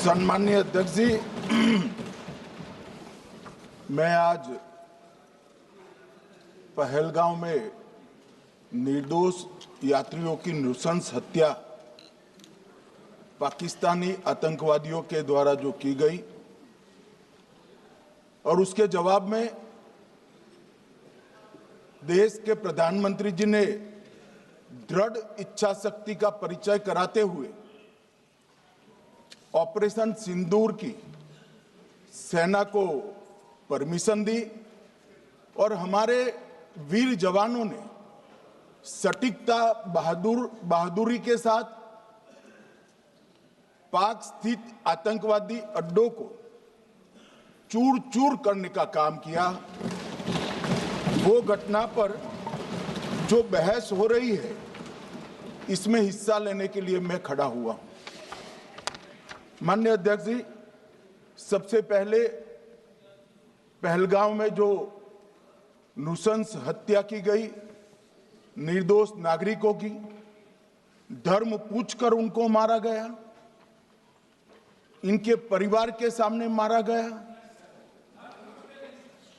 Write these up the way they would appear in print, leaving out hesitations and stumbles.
सम्माननीय अध्यक्ष जी, मैं आज पहलगांव में निर्दोष यात्रियों की नृशंस हत्या पाकिस्तानी आतंकवादियों के द्वारा जो की गई और उसके जवाब में देश के प्रधानमंत्री जी ने दृढ़ इच्छा शक्ति का परिचय कराते हुए ऑपरेशन सिंदूर की सेना को परमिशन दी और हमारे वीर जवानों ने सटीकता बहादुरी के साथ पाक स्थित आतंकवादी अड्डों को चूर चूर करने का काम किया। वो घटना पर जो बहस हो रही है, इसमें हिस्सा लेने के लिए मैं खड़ा हुआ हूं। माननीय अध्यक्ष जी, सबसे पहले पहलगांव में जो नृशंस हत्या की गई निर्दोष नागरिकों की, धर्म पूछकर उनको मारा गया, इनके परिवार के सामने मारा गया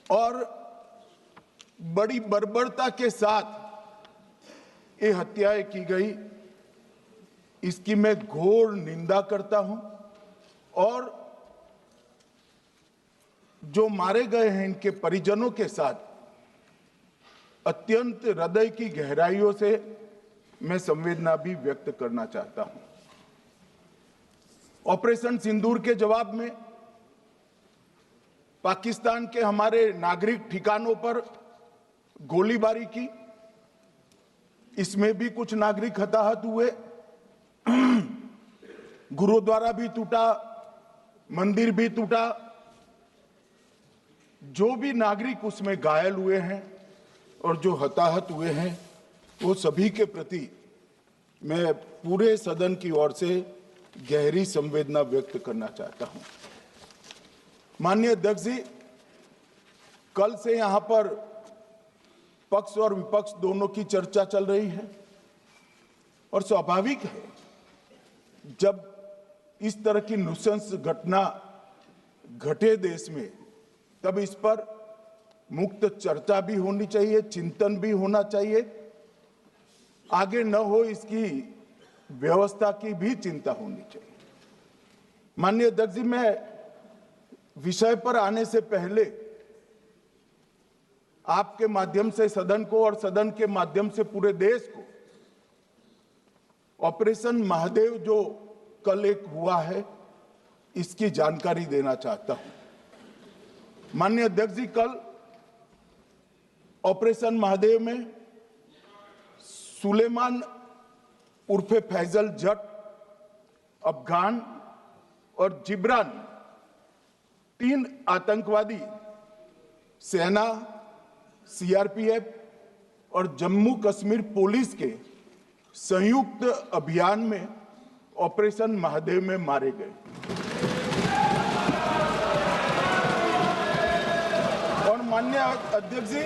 और बड़ी बर्बरता के साथ ये हत्याएं की गई, इसकी मैं घोर निंदा करता हूं। और जो मारे गए हैं इनके परिजनों के साथ अत्यंत हृदय की गहराइयों से मैं संवेदना भी व्यक्त करना चाहता हूं। ऑपरेशन सिंदूर के जवाब में पाकिस्तान के हमारे नागरिक ठिकानों पर गोलीबारी की, इसमें भी कुछ नागरिक हताहत हुए, गुरुद्वारा भी टूटा, मंदिर भी टूटा। जो भी नागरिक उसमें घायल हुए हैं और जो हताहत हुए हैं, वो सभी के प्रति मैं पूरे सदन की ओर से गहरी संवेदना व्यक्त करना चाहता हूं। माननीय अध्यक्ष जी, कल से यहां पर पक्ष और विपक्ष दोनों की चर्चा चल रही है और स्वाभाविक है, जब इस तरह की नृशंस घटना घटे देश में, तब इस पर मुक्त चर्चा भी होनी चाहिए, चिंतन भी होना चाहिए, आगे न हो इसकी व्यवस्था की भी चिंता होनी चाहिए। माननीय अध्यक्ष जी, मैं विषय पर आने से पहले आपके माध्यम से सदन को और सदन के माध्यम से पूरे देश को ऑपरेशन महादेव जो कल एक हुआ है, इसकी जानकारी देना चाहता हूं। माननीय अध्यक्ष जी, कल ऑपरेशन महादेव में सुलेमान उर्फे फैजल जट, अफगान और जिब्रान, 3 आतंकवादी सेना, सीआरपीएफ और जम्मू कश्मीर पुलिस के संयुक्त अभियान में ऑपरेशन महादेव में मारे गए। और माननीय अध्यक्ष जी,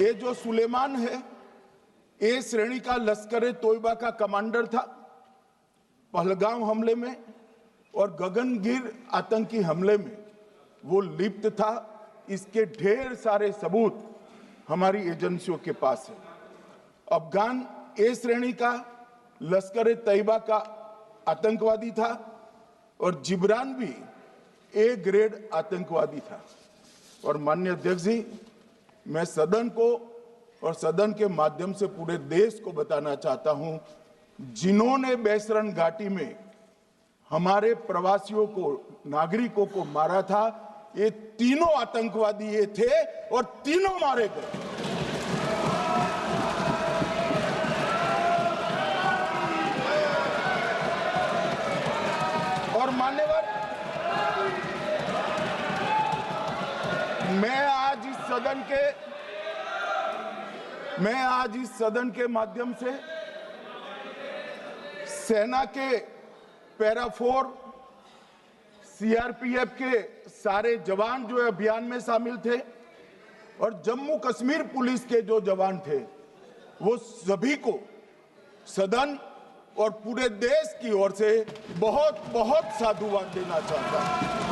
ये जो सुलेमान है, ए श्रेणी का लश्कर तोयबा का कमांडर था। पहलगाम हमले में और गगनगिर आतंकी हमले में वो लिप्त था। इसके ढेर सारे सबूत हमारी एजेंसियों के पास है। अफगान ए श्रेणी का लश्कर तैयबा का आतंकवादी था और जिब्रान भी ए ग्रेड आतंकवादी था। और माननीय अध्यक्ष जी, मैं सदन को और सदन के माध्यम से पूरे देश को बताना चाहता हूं, जिन्होंने बैसरन घाटी में हमारे प्रवासियों को, नागरिकों को मारा था, ये तीनों आतंकवादी ये थे और तीनों मारे गए। और मान्यवर, मैं आज इस सदन के माध्यम से सेना के पैरा 4, सीआरपीएफ के सारे जवान जो अभियान में शामिल थे और जम्मू कश्मीर पुलिस के जो जवान थे, वो सभी को सदन और पूरे देश की ओर से बहुत बहुत साधुवाद देना चाहता हूं।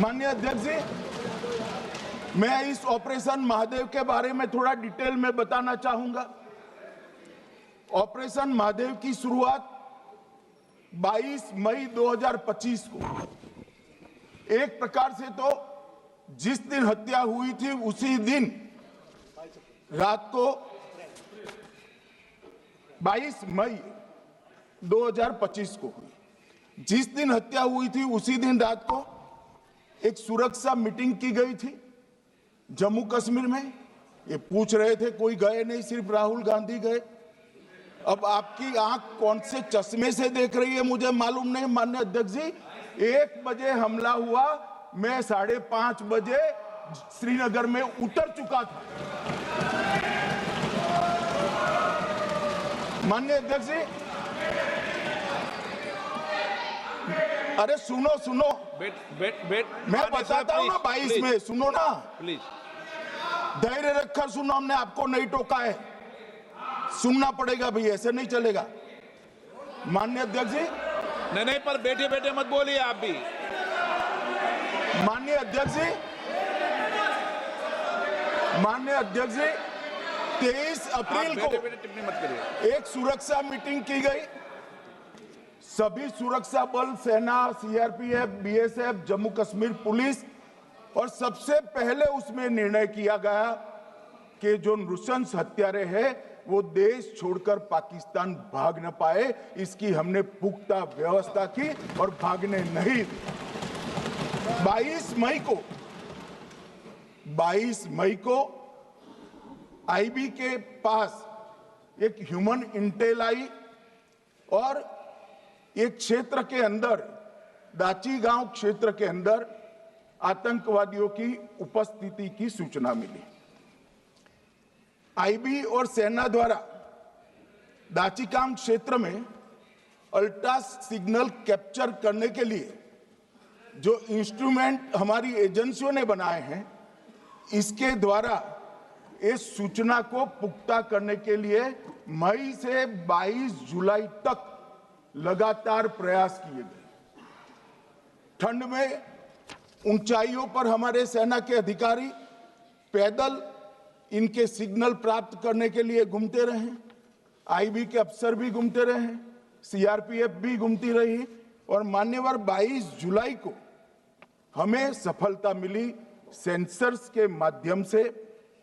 माननीय अध्यक्ष जी, मैं इस ऑपरेशन महादेव के बारे में थोड़ा डिटेल में बताना चाहूंगा। ऑपरेशन महादेव की शुरुआत 22 मई 2025 को, एक प्रकार से तो जिस दिन हत्या हुई थी उसी दिन रात को 22 मई 2025 को हुई। जिस दिन हत्या हुई थी उसी दिन रात को एक सुरक्षा मीटिंग की गई थी जम्मू कश्मीर में। ये पूछ रहे थे, कोई गए नहीं, सिर्फ राहुल गांधी गए। अब आपकी आंख कौन से चश्मे से देख रही है मुझे मालूम नहीं। माननीय अध्यक्ष जी, 1 बजे हमला हुआ, मैं 5:30 बजे श्रीनगर में उतर चुका था। माननीय अध्यक्ष जी, अरे सुनो सुनो, मैं बताता हूँ ना 22 में, सुनो ना प्लीज, धैर्य रखकर सुनो, हमने आपको नहीं टोका है, सुनना पड़ेगा भाई, ऐसे नहीं चलेगा। माननीय अध्यक्ष जी, नहीं, पर बैठे बैठे मत बोलिए आप भी। माननीय अध्यक्ष जी, 23 अप्रैल को टिप्पणी मत करिए। एक सुरक्षा मीटिंग की गई। सभी सुरक्षा बल, सेना, CRPF, BSF, Jammu Kashmir police, और सबसे पहले उसमें निर्णय किया गया कि जो नृशंस हत्यारे हैं वो देश छोड़कर पाकिस्तान भाग न पाए, इसकी हमने पुख्ता व्यवस्था की और भागने नहीं दी। 22 मई को आईबी के पास एक ह्यूमन इंटेल आई और एक क्षेत्र के अंदर, दाची गांव क्षेत्र के अंदर आतंकवादियों की उपस्थिति की सूचना मिली। आईबी और सेना द्वारा दाचीकाम क्षेत्र में अल्ट्रा सिग्नल कैप्चर करने के लिए जो इंस्ट्रूमेंट हमारी एजेंसियों ने बनाए हैं, इसके द्वारा इस सूचना को पुख्ता करने के लिए मई से 22 जुलाई तक लगातार प्रयास किए गए। ठंड में ऊंचाइयों पर हमारे सेना के अधिकारी पैदल इनके सिग्नल प्राप्त करने के लिए घूमते रहे, आईबी के अफसर भी घूमते रहे, सीआरपीएफ भी घूमती रही, और मान्यवर 22 जुलाई को हमें सफलता मिली। सेंसर्स के माध्यम से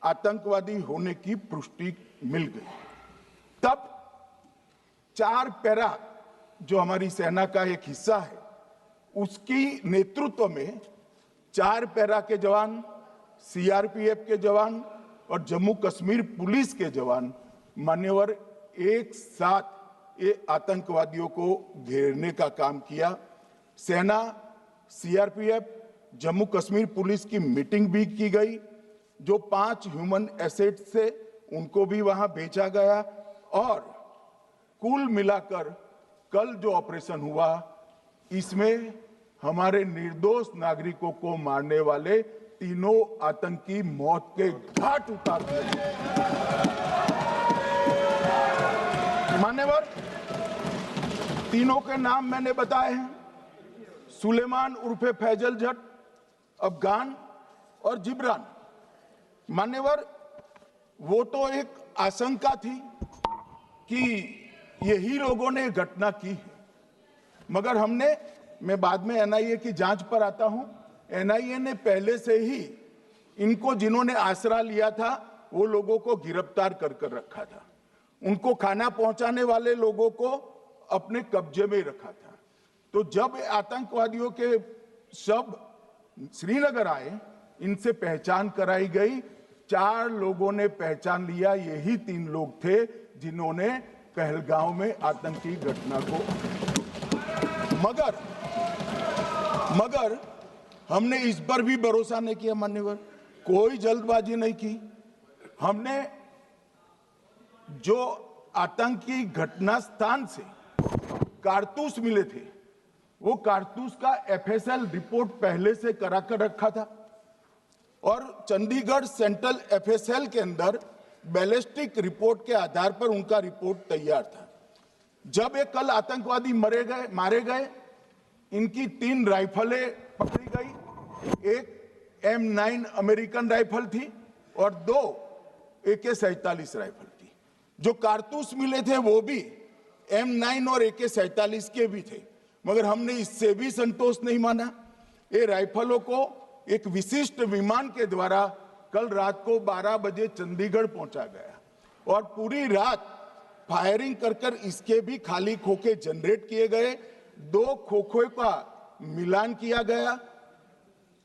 आतंकवादी होने की पुष्टि मिल गई। तब 4 पैरा जो हमारी सेना का एक हिस्सा है, उसकी नेतृत्व में 4 पैरा के जवान, सीआरपीएफ के जवान और जम्मू कश्मीर पुलिस के जवान मान्यवर एक साथ ये आतंकवादियों को घेरने का काम किया। सेना, सीआरपीएफ, जम्मू कश्मीर पुलिस की मीटिंग भी की गई। जो 5 ह्यूमन एसेट्स थे उनको भी वहां भेजा गया, और कुल मिलाकर कल जो ऑपरेशन हुआ, इसमें हमारे निर्दोष नागरिकों को मारने वाले तीनों आतंकी मौत के घाट उतार दिए। मान्यवर, तीनों के नाम मैंने बताए हैं, सुलेमान उर्फे फैजल जट, अफगान और जिब्रान। मान्यवर, वो तो एक आशंका थी कि यही लोगों ने घटना की है, मगर मैं बाद में एनआईए की जांच पर आता हूं, एनआईए ने पहले से ही इनको, जिन्होंने आसरा लिया था, वो लोगों को गिरफ्तार कर रखा था। उनको खाना पहुंचाने वाले लोगों को अपने कब्जे में रखा था। तो जब आतंकवादियों के शव श्रीनगर आए, इनसे पहचान कराई गई। 4 लोगों ने पहचान लिया, यही 3 लोग थे जिन्होंने पहलगांव में आतंकी घटना को, मगर हमने इस पर भी भरोसा नहीं किया मान्यवर, कोई जल्दबाजी नहीं की। हमने जो आतंकी घटना स्थान से कारतूस मिले थे, वो कारतूस का एफएसएल रिपोर्ट पहले से करा कर रखा था, और चंडीगढ़ सेंट्रल एफएसएल के अंदर बैलिस्टिक रिपोर्ट के आधार पर उनका रिपोर्ट तैयार था। जब ये कल आतंकवादी मारे गए, इनकी 3 राइफलें पकड़ी गई। एक M9 अमेरिकन राइफल थी और 2 AK-47 राइफल थी। जो कारतूस मिले थे वो भी M9 और AK-47 के भी थे, मगर हमने इससे भी संतोष नहीं माना। ये राइफलों को एक विशिष्ट विमान के द्वारा कल रात को 12 बजे चंडीगढ़ पहुंचा गया और पूरी रात फायरिंग कर इसके भी खाली खोखे जनरेट किए गए। 2 खोखों का मिलान किया गया,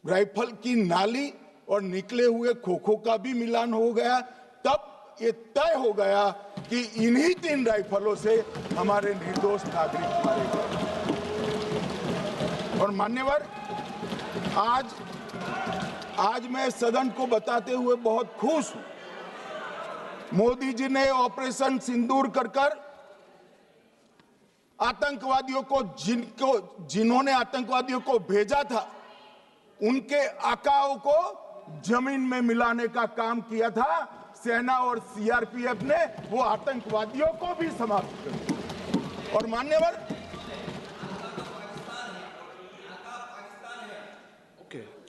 राइफल की नाली और निकले हुए खोखों का भी मिलान हो गया। तब ये तय हो गया कि इन्हीं 3 राइफलों से हमारे निर्दोष नागरिक मारे गए। और मान्यवर, आज मैं सदन को बताते हुए बहुत खुश हूं। मोदी जी ने ऑपरेशन सिंदूर कर आतंकवादियों को जिन्होंने आतंकवादियों को भेजा था, उनके आकाओं को जमीन में मिलाने का काम किया था। सेना और CRPF ने वो आतंकवादियों को भी समाप्त कर दिया। और मान्यवर,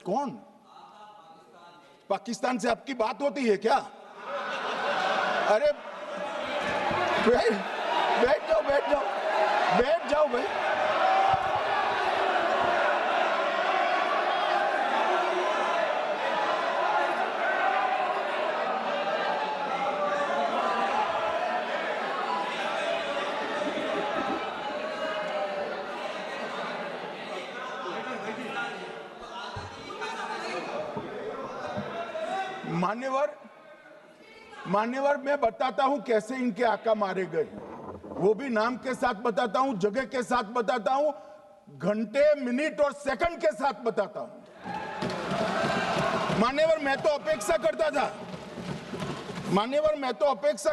कौन पाकिस्तान से आपकी बात होती है क्या? अरे बैठ जाओ भाई। मान्यवर, मैं बताता हूं कैसे इनके आका मारे गए, वो भी नाम के साथ बताता हूं, जगह के साथ बताता हूं, घंटे, मिनट और सेकंड के साथ बताता हूं। मान्यवर, मैं तो अपेक्षा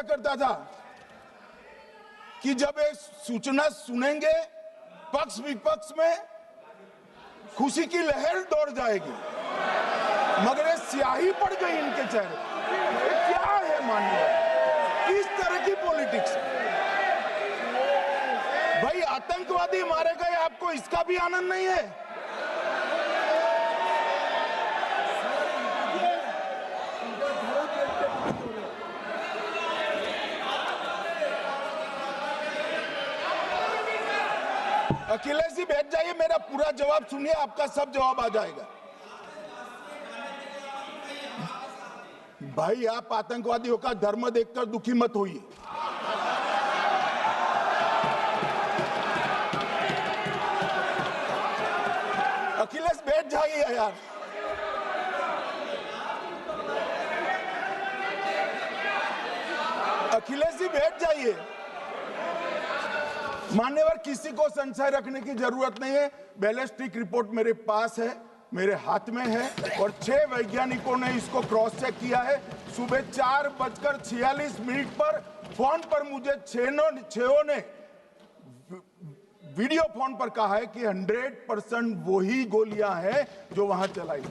करता था कि जब एक सूचना सुनेंगे पक्ष विपक्ष में खुशी की लहर दौड़ जाएगी, मगर ये स्याही पड़ गई इनके चेहरे। ये क्या है मान्यवर, किस तरह की पॉलिटिक्स? भाई आतंकवादी मारे गए, आपको इसका भी आनंद नहीं है? अखिलेश जी बैठ जाइए, मेरा पूरा जवाब सुनिए, आपका सब जवाब आ जाएगा। भाई आप आतंकवादियों का धर्म देखकर दुखी मत होइए। अखिलेश बैठ जाइए यार। अखिलेश जी बैठ जाइए। मान्यवर, किसी को संशय रखने की जरूरत नहीं है। बैलिस्टिक रिपोर्ट मेरे पास है, मेरे हाथ में है और 6 वैज्ञानिकों ने इसको क्रॉस चेक किया है। सुबह 4:46 पर फोन पर मुझे 6 ने वीडियो फोन पर कहा है कि 100% वही गोलियां हैं जो वहां चलाई।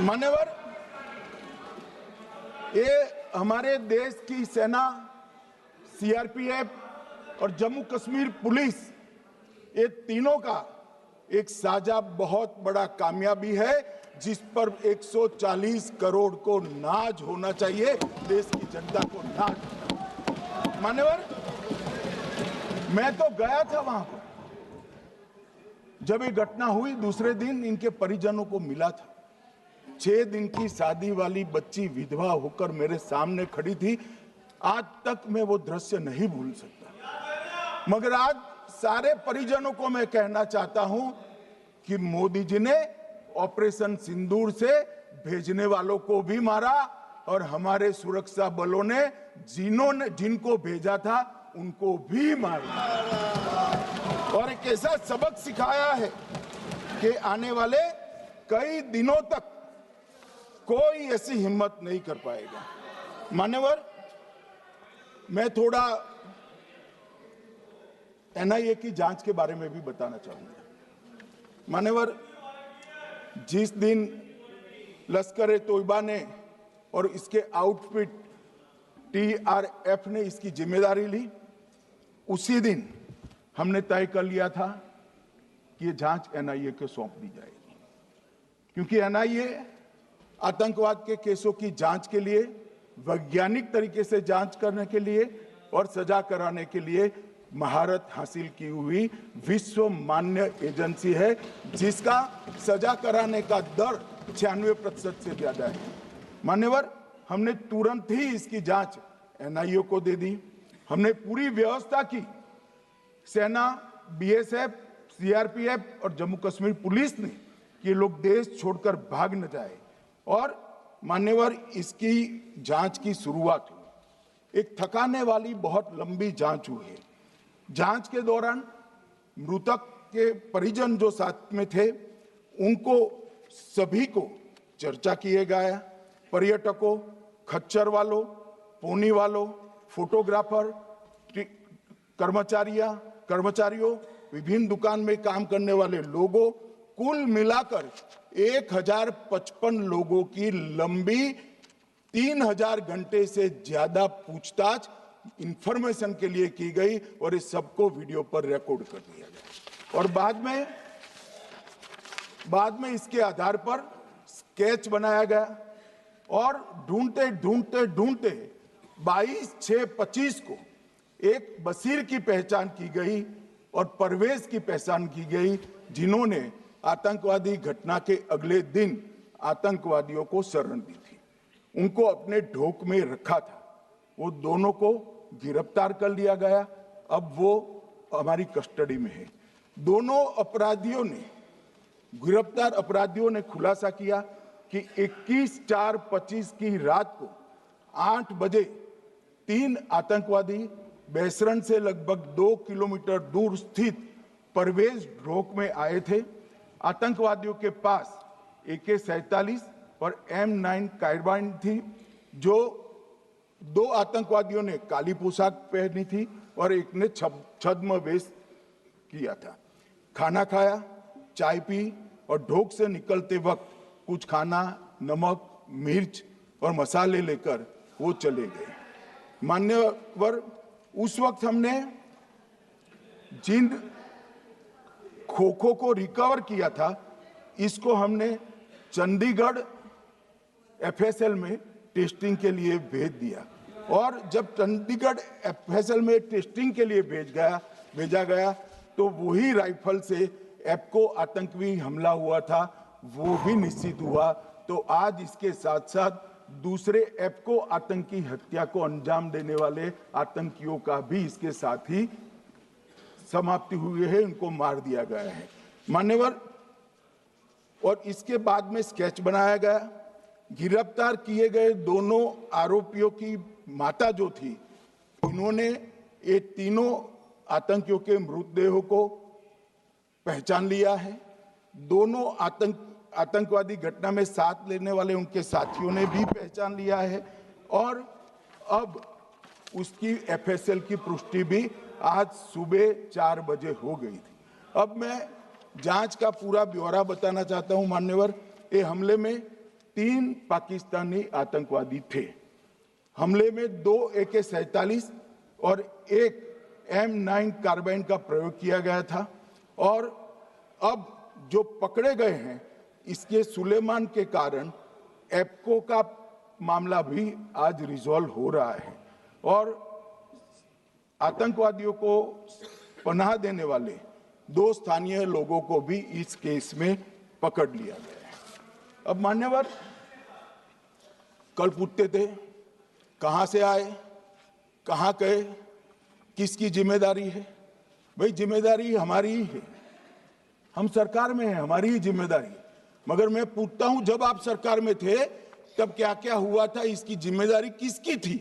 मान्यवर, ये हमारे देश की सेना, CRPF और जम्मू कश्मीर पुलिस, ये तीनों का एक साझा बहुत बड़ा कामयाबी है, जिस पर 140 करोड़ को नाज होना चाहिए, देश की जनता को नाज। मान्यवर, मैं तो गया था वहां पर जब ये घटना हुई। दूसरे दिन इनके परिजनों को मिला था। 6 दिन की शादी वाली बच्ची विधवा होकर मेरे सामने खड़ी थी। आज तक मैं वो दृश्य नहीं भूल सकता। मगर आज सारे परिजनों को मैं कहना चाहता हूं कि मोदी जी ने ऑपरेशन सिंदूर से भेजने वालों को भी मारा और हमारे सुरक्षा बलों ने जिनको भेजा था उनको भी मारा। और एक ऐसा सबक सिखाया है कि आने वाले कई दिनों तक कोई ऐसी हिम्मत नहीं कर पाएगा। मान्यवर, मैं थोड़ा NIA की जांच के बारे में भी बताना चाहूंगा। मान्यवर, जिस दिन लश्कर-ए-तोयबा ने और इसके आउटफिट TRF ने इसकी जिम्मेदारी ली, उसी दिन हमने तय कर लिया था कि ये जांच NIA को सौंप दी जाएगी, क्योंकि NIA आतंकवाद के केसों की जांच के लिए, वैज्ञानिक तरीके से जांच करने के लिए और सजा कराने के लिए महारत हासिल की हुई विश्व मान्य एजेंसी है, जिसका सजा कराने का दर 96% से ज्यादा है। मान्यवर, हमने तुरंत ही इसकी जांच NIA को दे दी। हमने पूरी व्यवस्था की, सेना, BSF, CRPF और जम्मू कश्मीर पुलिस ने कि लोग देश छोड़कर भाग न जाए। और मान्यवर, इसकी जांच की शुरुआत हुई। एक थकाने वाली बहुत लंबी जांच हुई है। जांच के दौरान मृतक के परिजन जो साथ में थे, उनको सभी को चर्चा किए गया। पर्यटकों, खच्चर वालों, पोनी वालों, फोटोग्राफर, कर्मचारियों, विभिन्न दुकान में काम करने वाले लोगों, कुल मिलाकर 1055 लोगों की लंबी 3000 घंटे से ज्यादा पूछताछ इंफॉर्मेशन के लिए की गई और इस सबको वीडियो पर रिकॉर्ड कर दिया गया। और बाद में इसके आधार पर स्केच बनाया गया और ढूंढते 22/6/25 को एक बशीर की पहचान की गई और परवेज की पहचान की गई, जिन्होंने आतंकवादी घटना के अगले दिन आतंकवादियों को शरण दी थी। उनको अपने ढोक में रखा था। वो दोनों को गिरफ्तार कर लिया गया। अब वो हमारी कस्टडी में है। दोनों गिरफ्तार अपराधियों ने खुलासा किया कि 21/4/25 की रात को 8 बजे 3 आतंकवादी बेसरन से लगभग 2 किलोमीटर दूर स्थित परवेज ढोक में आए थे। आतंकवादियों के पास AK-47 और M9 कार्बाइन थी। जो 2 आतंकवादियों ने काली पोशाक पहनी थी और एक ने छद्म वेश किया था। खाना खाया, चाय पी और ढोक से निकलते वक्त कुछ खाना, नमक, मिर्च और मसाले लेकर वो चले गए। मान्यवर, उस वक्त हमने जिन खोखों को रिकवर किया था, इसको हमने चंडीगढ़ FSL में टेस्टिंग के लिए भेज दिया। और जब चंडीगढ़ FSL में टेस्टिंग के लिए भेजा गया तो वही राइफल से एप्को आतंकी हमला हुआ था, वो भी निश्चित हुआ। तो आज इसके साथ साथ दूसरे एप्को आतंकी हत्या को अंजाम देने वाले आतंकियों का भी इसके साथ ही समाप्ति हुई है, उनको मार दिया गया है। मान्यवर, और इसके बाद में स्केच बनाया गया। गिरफ्तार किए गए दोनों आरोपियों की माता जो थी, इन्होंने ये तीनों आतंकियों के मृतदेहों को पहचान लिया है। दोनों आतंकवादी घटना में साथ लेने वाले उनके साथियों ने भी पहचान लिया है और अब उसकी FSL की पुष्टि भी आज सुबह 4 बजे हो गई थी। अब मैं जांच का पूरा ब्यौरा बताना चाहता हूं। मान्यवर, ये हमले में 3 पाकिस्तानी आतंकवादी थे। हमले में 2 AK-47 और 1 M9 कार्बाइन का प्रयोग किया गया था। और अब जो पकड़े गए हैं, इसके सुलेमान के कारण एप्को का मामला भी आज रिजॉल्व हो रहा है और आतंकवादियों को पनाह देने वाले 2 स्थानीय लोगों को भी इस केस में पकड़ लिया गया है। अब मान्यवर, कल पूछते थे कहां से आए, कहां गए, किसकी जिम्मेदारी है। भाई, जिम्मेदारी हमारी ही है। हम सरकार में हैं, हमारी ही जिम्मेदारी। मगर मैं पूछता हूं, जब आप सरकार में थे तब क्या क्या हुआ था, इसकी जिम्मेदारी किसकी थी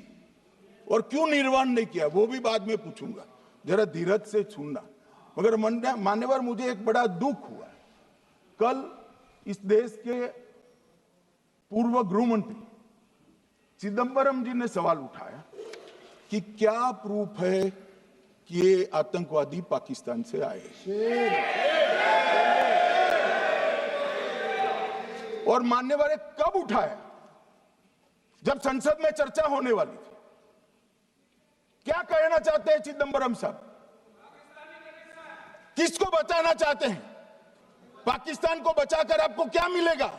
और क्यों निर्वहन नहीं किया, वो भी बाद में पूछूंगा। जरा धीरज से सुनना। मगर मान्यवर, मुझे एक बड़ा दुख हुआ। कल इस देश के पूर्व गृह मंत्री चिदंबरम जी ने सवाल उठाया कि क्या प्रूफ है कि ये आतंकवादी पाकिस्तान से आए। और मान्यवर, कब उठाया जब संसद में चर्चा होने वाली थी। क्या कहना चाहते हैं चिदंबरम साहब? किसको बचाना चाहते हैं? पाकिस्तान को बचाकर आपको क्या मिलेगा?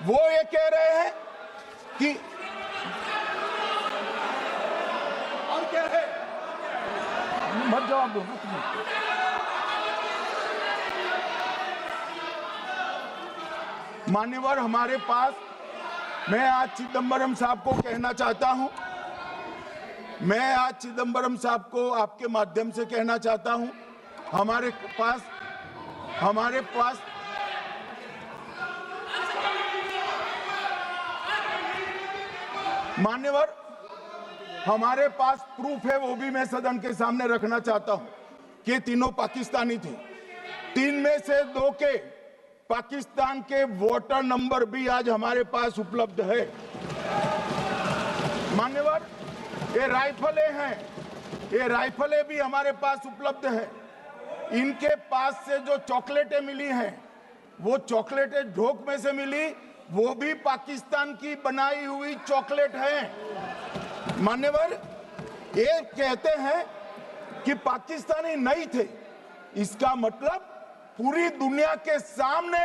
वो ये कह रहे हैं कि और क्या है? मत जवाब दो। मान्यवर, हमारे पास, मैं आज चिदंबरम साहब को कहना चाहता हूं, मैं आज चिदंबरम साहब को आपके माध्यम से कहना चाहता हूं, हमारे पास मान्यवर, हमारे पास प्रूफ है, वो भी मैं सदन के सामने रखना चाहता हूं कि तीनों पाकिस्तानी थे। 3 में से 2 के पाकिस्तान के वोटर नंबर भी आज हमारे पास उपलब्ध है। मान्यवर, ये राइफलें हैं, ये राइफलें भी हमारे पास उपलब्ध है। इनके पास से जो चॉकलेटें मिली हैं, वो चॉकलेटें ढोक में से मिली, वो भी पाकिस्तान की बनाई हुई चॉकलेट है। मान्यवर, ये कहते हैं कि पाकिस्तानी नहीं थे, इसका मतलब पूरी दुनिया के सामने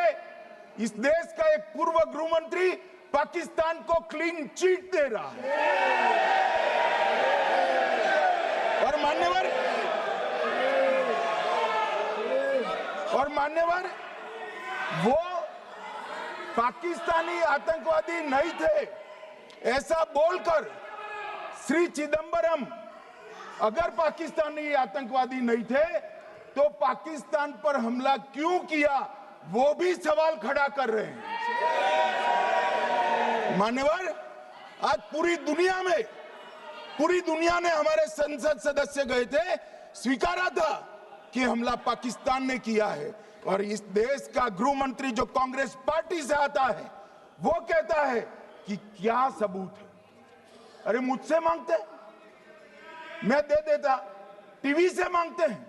इस देश का एक पूर्व गृह मंत्री पाकिस्तान को क्लीन चिट दे रहा है। और मान्यवर, वो पाकिस्तानी आतंकवादी नहीं थे, ऐसा बोलकर श्री चिदंबरम अगर पाकिस्तानी आतंकवादी नहीं थे तो पाकिस्तान पर हमला क्यों किया, वो भी सवाल खड़ा कर रहे हैं। मान्यवर, आज पूरी दुनिया ने हमारे संसद सदस्य गए थे, स्वीकारा था कि हमला पाकिस्तान ने किया है। और इस देश का गृह मंत्री जो कांग्रेस पार्टी से आता है, वो कहता है कि क्या सबूत है? अरे मुझसे मांगते, मैं दे देता। टीवी से मांगते हैं,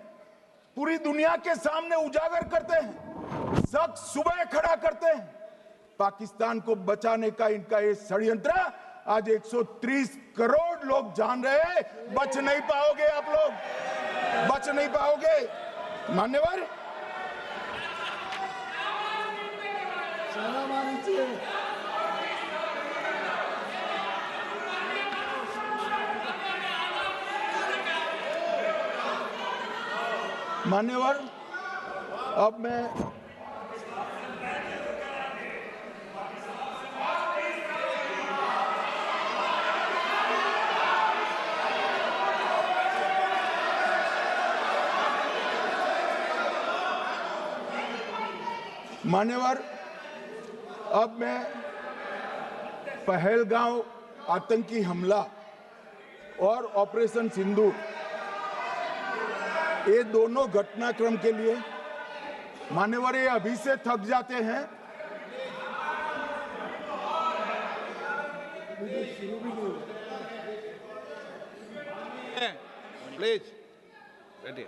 पूरी दुनिया के सामने उजागर करते हैं, सख्त सुबह खड़ा करते हैं। पाकिस्तान को बचाने का इनका ये षड्यंत्र आज 130 करोड़ लोग जान रहे हैं। बच नहीं पाओगे आप लोग, बच नहीं पाओगे। मान्यवर, मान्यवर, अब मैं पहलगांव आतंकी हमला और ऑपरेशन सिंदूर, ये दोनों घटनाक्रम के लिए मान्यवर ये अभी से थक जाते हैं। प्लीज बैठिए।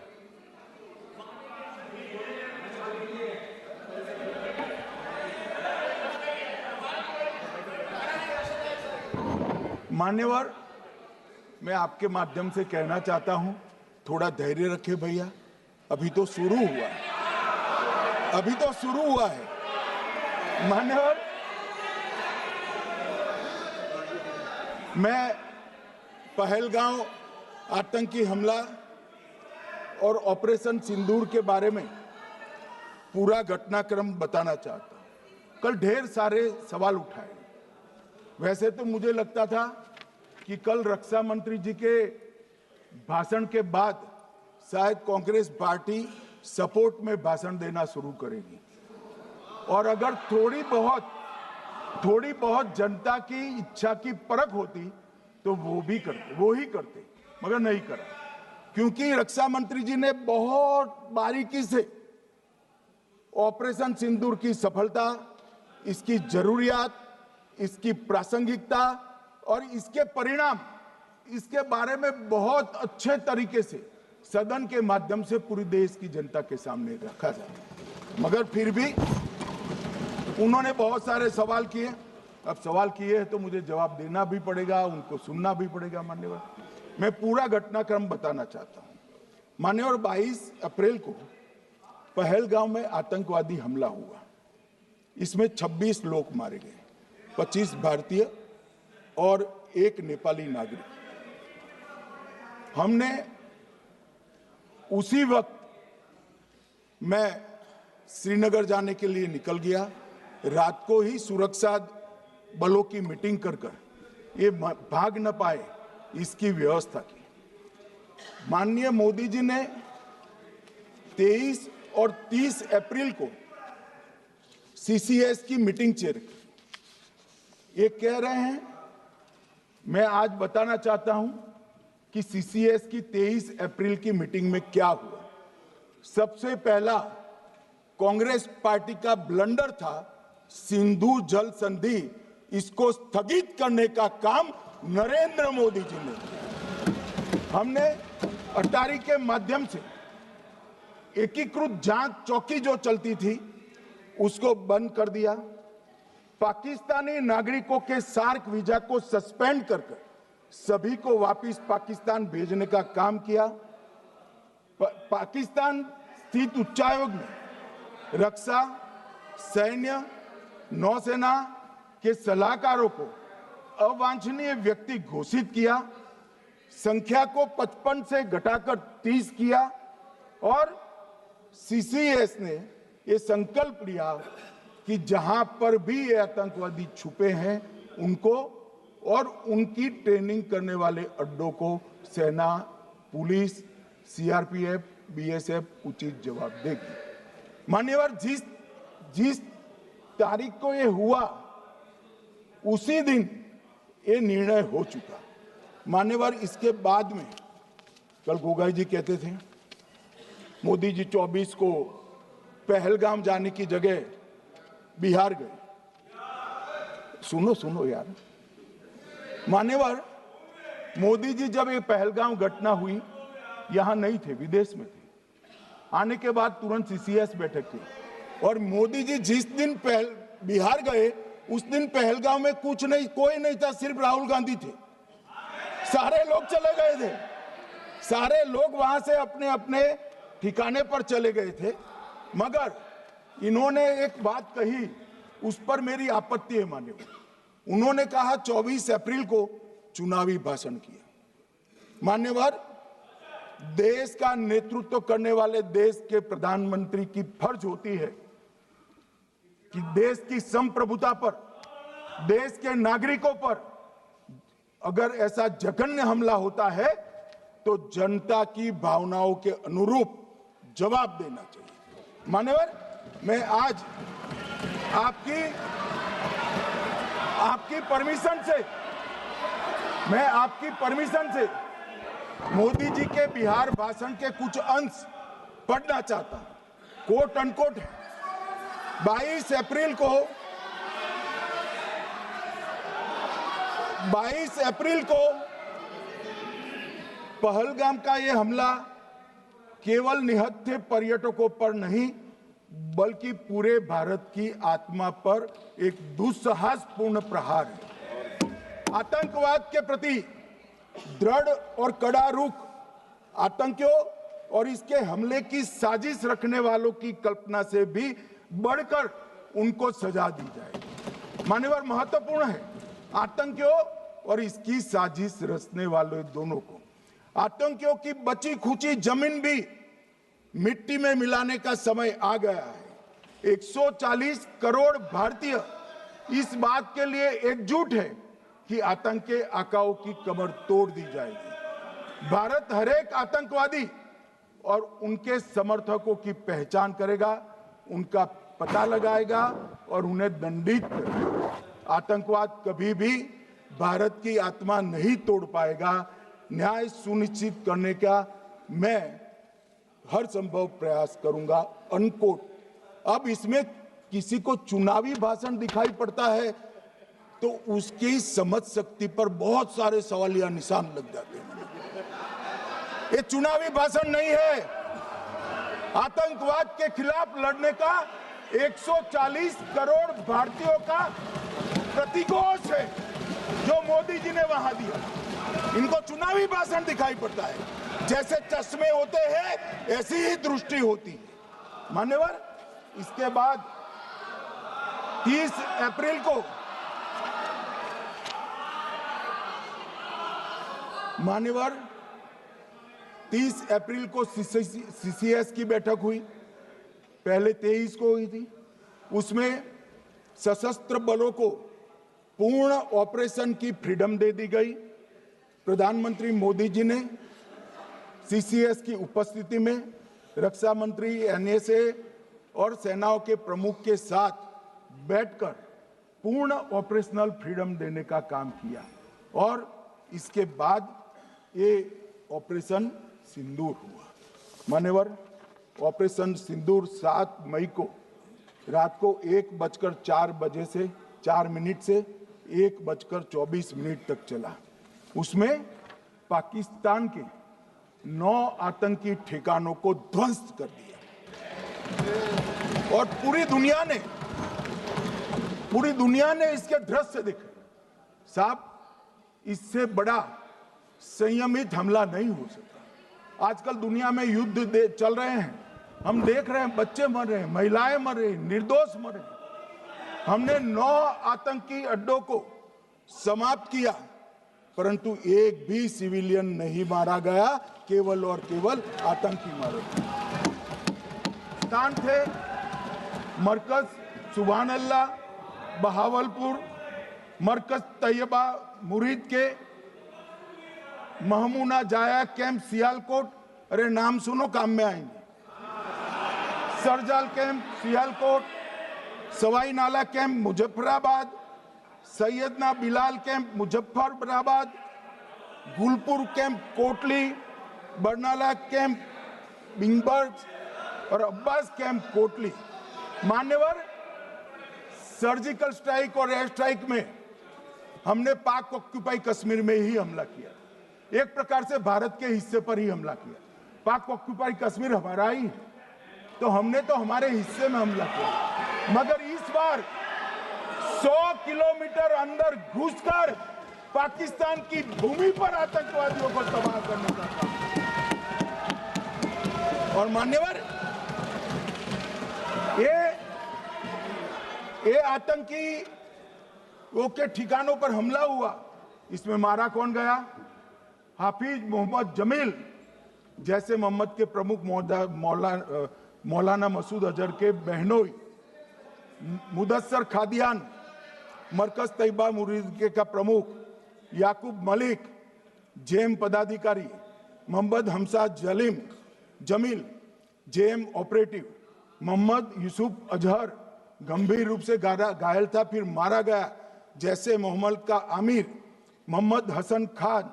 मान्यवर, मैं आपके माध्यम से कहना चाहता हूं, थोड़ा धैर्य रखे भैया, अभी तो शुरू हुआ है, अभी तो शुरू हुआ है। मान्यवर, मैं पहलगांव आतंकी हमला और ऑपरेशन सिंदूर के बारे में पूरा घटनाक्रम बताना चाहता हूं। कल ढेर सारे सवाल उठाए। वैसे तो मुझे लगता था कि कल रक्षा मंत्री जी के भाषण के बाद शायद कांग्रेस पार्टी सपोर्ट में भाषण देना शुरू करेगी और अगर थोड़ी बहुत जनता की इच्छा की परख होती तो वो ही करते, मगर नहीं करा, क्योंकि रक्षा मंत्री जी ने बहुत बारीकी से ऑपरेशन सिंदूर की सफलता, इसकी जरूरियात, इसकी प्रासंगिकता और इसके परिणाम, इसके बारे में बहुत अच्छे तरीके से सदन के माध्यम से पूरी देश की जनता के सामने रखा जाए। मगर फिर भी उन्होंने बहुत सारे सवाल किए अब सवाल किए हैं तो मुझे जवाब देना भी पड़ेगा, उनको सुनना भी पड़ेगा। मान्यवर, मैं पूरा घटनाक्रम बताना चाहता हूं। मान्यवर, 22 अप्रैल को पहलगांव में आतंकवादी हमला हुआ। इसमें 26 लोग मारे गए, 25 भारतीय और 1 नेपाली नागरिक। हमने उसी वक्त मैं श्रीनगर जाने के लिए निकल गया। रात को ही सुरक्षा बलों की मीटिंग कर ये भाग न पाए इसकी व्यवस्था की। माननीय मोदी जी ने 23 और 30 अप्रैल को सीसीएस की मीटिंग चेयर की। ये कह रहे हैं, मैं आज बताना चाहता हूं कि सीसीएस की 23 अप्रैल की मीटिंग में क्या हुआ। सबसे पहला कांग्रेस पार्टी का ब्लंडर था सिंधु जल संधि, इसको स्थगित करने का काम नरेंद्र मोदी जी ने किया। हमने अटारी के माध्यम से एकीकृत जांच चौकी जो चलती थी उसको बंद कर दिया। पाकिस्तानी नागरिकों के सार्क वीजा को सस्पेंड कर सभी को वापस पाकिस्तान भेजने का काम किया। पाकिस्तान स्थित उच्चायोग ने रक्षा, सैन्य, नौसेना के सलाहकारों को अवांछनीय व्यक्ति घोषित किया, संख्या को 55 से घटाकर 30 किया और सीसीएस ने ये संकल्प लिया कि जहां पर भी ये आतंकवादी छुपे हैं उनको और उनकी ट्रेनिंग करने वाले अड्डों को सेना, पुलिस, सीआरपीएफ, बीएसएफ उचित जवाब देगी। मान्यवर, जिस तारीख को ये हुआ उसी दिन ये निर्णय हो चुका। मान्यवर, इसके बाद में कल गोगाई जी कहते थे मोदी जी 24 को पहलगाम जाने की जगह बिहार गए। सुनो यार। मान्यवर, मोदी जी जब ये पहलगाम घटना हुई यहां नहीं थे, विदेश में थे। आने के बाद तुरंत सीसीएस बैठक की और मोदी जी जिस दिन बिहार गए उस दिन पहलगाम में कुछ नहीं, कोई नहीं था, सिर्फ राहुल गांधी थे। सारे लोग चले गए थे, सारे लोग वहां से अपने अपने ठिकाने पर चले गए थे। मगर इन्होंने एक बात कही, उस पर मेरी आपत्ति है। मान्यवर, उन्होंने कहा 24 अप्रैल को चुनावी भाषण किया। मान्यवर, देश का नेतृत्व करने वाले देश के प्रधानमंत्री की फर्ज होती है कि देश की संप्रभुता पर, देश के नागरिकों पर अगर ऐसा जघन्य हमला होता है तो जनता की भावनाओं के अनुरूप जवाब देना चाहिए। मान्यवर, मैं आज आपकी परमिशन से मोदी जी के बिहार भाषण के कुछ अंश पढ़ना चाहता हूं। कोट अनकोट है। 22 अप्रैल को पहलगाम का यह हमला केवल निहत्थे पर्यटकों पर नहीं बल्कि पूरे भारत की आत्मा पर एक दुस्साहसपूर्ण प्रहार है। आतंकवाद के प्रति दृढ़ और कड़ा रुख, आतंकियों और इसके हमले की साजिश रखने वालों की कल्पना से भी बढ़कर उनको सजा दी जाएगी। मान्यवर, महत्वपूर्ण है आतंकियों और इसकी साजिश रचने वाले दोनों को। आतंकियों की बची खुची जमीन भी मिट्टी में मिलाने का समय आ गया है। 140 करोड़ भारतीय इस बात के लिए एकजुट है कि आतंक के आकाओं की कमर तोड़ दी जाएगी। भारत हरेक आतंकवादी और उनके समर्थकों की पहचान करेगा, उनका पता लगाएगा और उन्हें दंडित करेगा। आतंकवाद कभी भी भारत की आत्मा नहीं तोड़ पाएगा। न्याय सुनिश्चित करने का मैं हर संभव प्रयास करूंगा। अनकोट। अब इसमें किसी को चुनावी भाषण दिखाई पड़ता है तो उसकी समझ शक्ति पर बहुत सारे सवालिया निशान लग जाते हैं। ये चुनावी भाषण नहीं है। आतंकवाद के खिलाफ लड़ने का 140 करोड़ भारतीयों का प्रतिघोष है जो मोदी जी ने वहां दिया। इनको चुनावी भाषण दिखाई पड़ता है, जैसे चश्मे होते हैं ऐसी ही दृष्टि होती है। मान्यवर, इसके बाद 30 अप्रैल को मान्यवर 30 अप्रैल को सीसीएस की बैठक हुई, पहले 23 को हुई थी। उसमें सशस्त्र बलों को पूर्ण ऑपरेशन की फ्रीडम दे दी गई। प्रधानमंत्री मोदी जी ने सीसीएस की उपस्थिति में रक्षा मंत्री, एनएसए और सेनाओं के प्रमुख के साथ बैठकर पूर्ण ऑपरेशनल फ्रीडम देने का काम किया और इसके बाद ये ऑपरेशन सिंदूर हुआ। मान्यवर, ऑपरेशन सिंदूर 7 मई को रात को 1:04 से 4 मिनट से 1:24 तक चला। उसमें पाकिस्तान के 9 आतंकी ठिकानों को ध्वस्त कर दिया और पूरी दुनिया ने इसके दृश्य देखे। साहब, इससे बड़ा संयमित हमला नहीं हो सकता। आजकल दुनिया में युद्ध चल रहे हैं, हम देख रहे हैं, बच्चे मर रहे हैं, महिलाएं मर रही, निर्दोष मर रहे हैं। हमने 9 आतंकी अड्डों को समाप्त किया, परंतु एक भी सिविलियन नहीं मारा गया, केवल और केवल आतंकी मारे गए। स्थान थे मरकज सुभान अल्लाह बहावलपुर, मरकज तैयबा मुरीद के, महमूना जाया कैंप सियालकोट, अरे नाम सुनो काम में आएंगे, सरजाल camp Sialkot, Sawai Nala camp Muzaffarabad, Syedna Bilal camp Muzaffarabad, Gulpur camp Kotli, Barnala camp बिंगबर्ग और अब्बास कैंप कोटली। मान्यवर, सर्जिकल स्ट्राइक और एयर स्ट्राइक में हमने पाक ऑक्यूपाई कश्मीर में ही हमला किया, एक प्रकार से भारत के हिस्से पर ही हमला किया। पाक ऑक्यूपाई कश्मीर हमारा ही है, तो हमने तो हमारे हिस्से में हमला किया। मगर इस बार 100 किलोमीटर अंदर घुसकर पाकिस्तान की भूमि पर आतंकवादियों को तबाह करने का काम। और मान्यवर, ये आतंकी के ठिकानों पर हमला हुआ, इसमें मारा कौन गया? हाफिज मोहम्मद जमील जैसे मोहम्मद के प्रमुख मौलाना मसूद अजहर के बहनोई, मुदस्सर खादियान मरकज तैयबा मुरीद का प्रमुख, याकूब मलिक जेएम पदाधिकारी, मोहम्मद हमसा जमील जेएम ऑपरेटिव, मोहम्मद यूसुफ अजहर गंभीर रूप से घायल था फिर मारा गया, जैसे मोहम्मद का आमिर, मोहम्मद हसन खान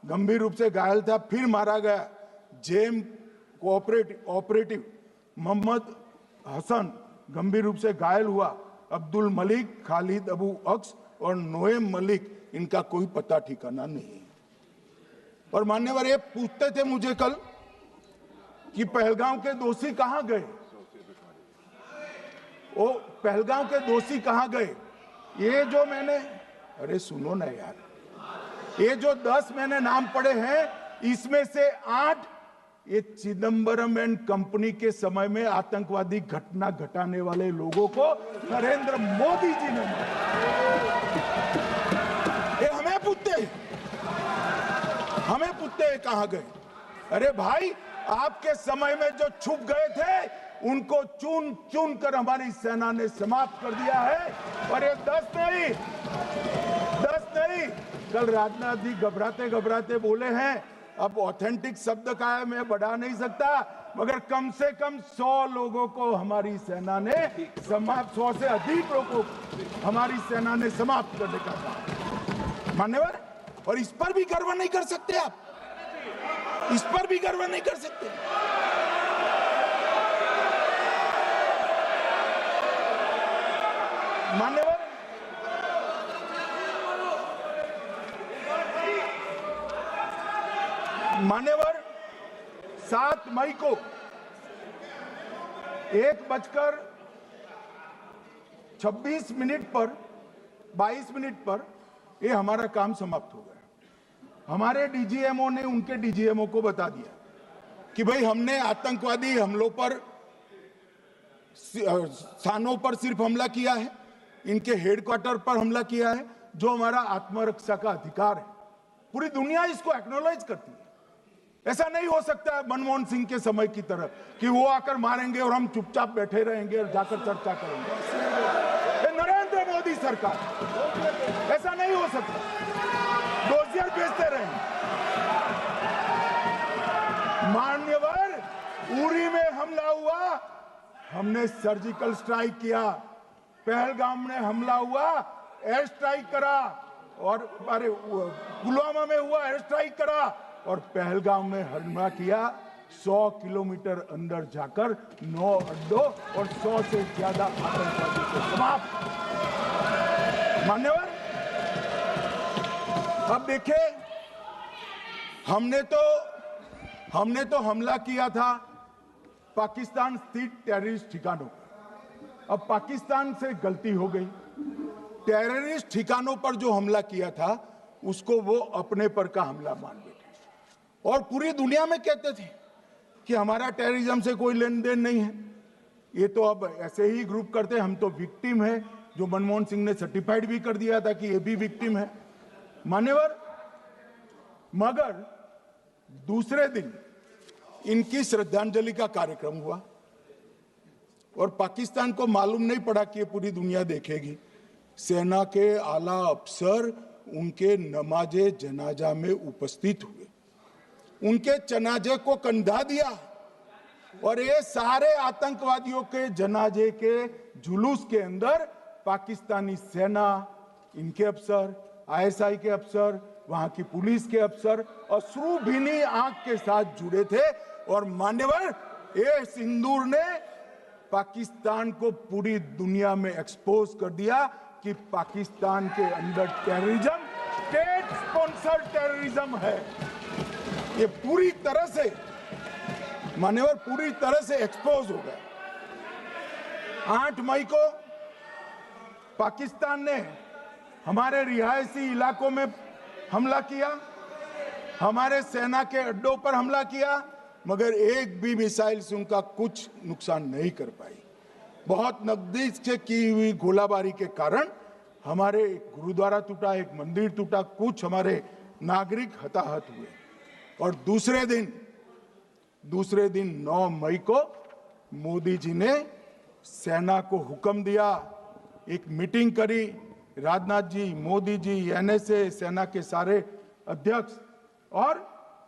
गंभीर रूप से घायल था फिर मारा गया, जेएम ऑपरेटिव मोहम्मद हसन गंभीर रूप से घायल हुआ, अब्दुल मलिक, खालिद अबू अक्स और नोएम मलिक, इनका कोई पता ठिकाना नहीं। और मान्यवर, ये पूछते थे मुझे कल कि पहलगांव के दोषी कहां गए, वो पहलगांव के दोषी कहां गए? ये जो मैंने, अरे सुनो ना यार, ये जो 10 मैंने नाम पढ़े हैं, इसमें से 8 ये चिदंबरम एंड कंपनी के समय में आतंकवादी घटना घटाने वाले लोगों को नरेंद्र मोदी जी ने मारा। ये हमें पूछते हैं कहां गए? अरे भाई, आपके समय में जो छुप गए थे उनको चुन चुन कर हमारी सेना ने समाप्त कर दिया है। और ये 10 नहीं, कल राजनाथ जी घबराते घबराते बोले हैं, अब ऑथेंटिक शब्द का है, मैं बढ़ा नहीं सकता, मगर कम से कम 100 लोगों को हमारी सेना ने समाप्त, 100 से अधिक लोगों को हमारी सेना ने समाप्त करने का काम। मान्यवर, और इस पर भी गर्व नहीं कर सकते आप? इस पर भी गर्व नहीं कर सकते? मान्यवर 7 मई को 1:26 पर 22 मिनट पर ये हमारा काम समाप्त हो गया। हमारे डीजीएमओ ने उनके डीजीएमओ को बता दिया कि भाई हमने आतंकवादी हमलों पर स्थानों पर सिर्फ हमला किया है, इनके हेडक्वार्टर पर हमला किया है, जो हमारा आत्मरक्षा का अधिकार है। पूरी दुनिया इसको एक्नॉलेज करती है। ऐसा नहीं हो सकता है मनमोहन सिंह के समय की तरह कि वो आकर मारेंगे और हम चुपचाप बैठे रहेंगे और जाकर चर्चा करेंगे। ये नरेंद्र मोदी सरकार, ऐसा नहीं हो सकता। डोजियर भेजते रहेंगे। मान्यवर, उरी में हमला हुआ, हमने सर्जिकल स्ट्राइक किया। पहलगाम में हमला हुआ, एयर स्ट्राइक करा, और अरे पुलवामा में हुआ, एयर स्ट्राइक करा, और पहलगाम में हमला किया। 100 किलोमीटर अंदर जाकर 9 अड्डों और 100 से ज्यादा आतंकवादी को समाप्त। मान्यवर, अब देखिए, हमने तो हमला किया था पाकिस्तान स्थित टेररिस्ट ठिकानों पर। अब पाकिस्तान से गलती हो गई। टेररिस्ट ठिकानों पर जो हमला किया था उसको वो अपने पर का हमला मान बैठे और पूरी दुनिया में कहते थे कि हमारा टेररिज्म से कोई लेन देन नहीं है। ये तो अब ऐसे ही ग्रुप करते, हम तो विक्टिम है, जो मनमोहन सिंह ने सर्टिफाइड भी कर दिया था कि ये भी विक्टिम है। मान्यवर, मगर दूसरे दिन इनकी श्रद्धांजलि का कार्यक्रम हुआ और पाकिस्तान को मालूम नहीं पड़ा कि ये पूरी दुनिया देखेगी। सेना के आला अफसर उनके नमाजे जनाजा में उपस्थित हुए, उनके जनाजे को कंधा दिया और ये सारे आतंकवादियों के जनाजे के जुलूस के अंदर पाकिस्तानी सेना, इनके अफसर, आईएसआई के अफसर, वहां की पुलिस के अफसर अश्रुभीनी आंख के साथ जुड़े थे। और मान्यवर, ये सिंदूर ने पाकिस्तान को पूरी दुनिया में एक्सपोज कर दिया कि पाकिस्तान के अंदर टेररिज्म स्टेट स्पॉन्सर्ड टेररिज्म है। ये पूरी तरह से, मान्यवर, पूरी तरह से एक्सपोज हो गया। 8 मई को पाकिस्तान ने हमारे रिहायशी इलाकों में हमला किया, हमारे सेना के अड्डों पर हमला किया, मगर एक भी मिसाइल से उनका कुछ नुकसान नहीं कर पाई। बहुत नजदीक से की हुई गोलाबारी के कारण हमारे एक गुरुद्वारा टूटा, एक मंदिर टूटा, कुछ हमारे नागरिक हताहत हुए। और दूसरे दिन 9 मई को मोदी जी ने सेना को हुक्म दिया, एक मीटिंग करी, राजनाथ जी, मोदी जी, एनएसए, सेना के सारे अध्यक्ष, और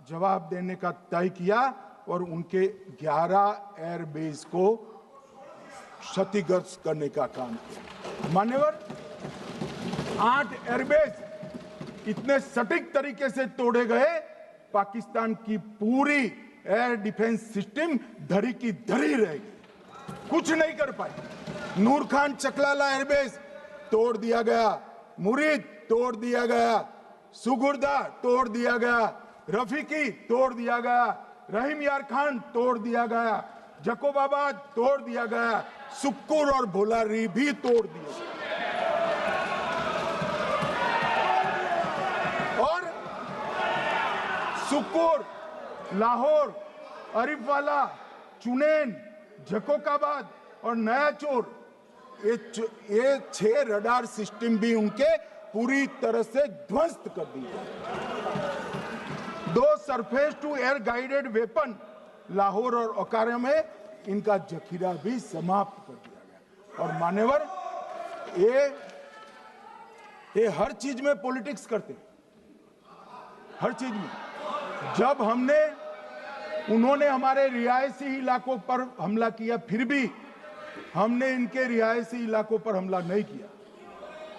जवाब देने का तय किया और उनके 11 एयरबेस को क्षतिग्रस्त करने का काम किया। मान्यवर, 8 एयरबेस इतने सटीक तरीके से तोड़े गए, पाकिस्तान की पूरी एयर डिफेंस सिस्टम धरी की धरी रहेगी, कुछ नहीं कर पाई। नूर खान चकलाला एयरबेस तोड़ दिया गया, मुरीद तोड़ दिया गया, सुगुर्दा तोड़ दिया गया, रफीकी तोड़ दिया गया, रहीम यार खान तोड़ दिया गया, जकोबाबाद तोड़ दिया गया, सुक्कुर और भोलारी भी तोड़ दिए। और सुक्कुर, लाहौर, अरिफवाला, चुनेन, जकोकाबाद और नया चोर, ये 6 रडार सिस्टम भी उनके पूरी तरह से ध्वस्त कर दिए। 2 surface to air guided weapon Lahore और ओकारा में इनका जखीरा भी समाप्त कर दिया गया। और मान्यवर, ये हर चीज में पॉलिटिक्स करते हैं, हर चीज में। जब उन्होंने हमारे रिहायशी इलाकों पर हमला किया, फिर भी हमने इनके रिहायशी इलाकों पर हमला नहीं किया,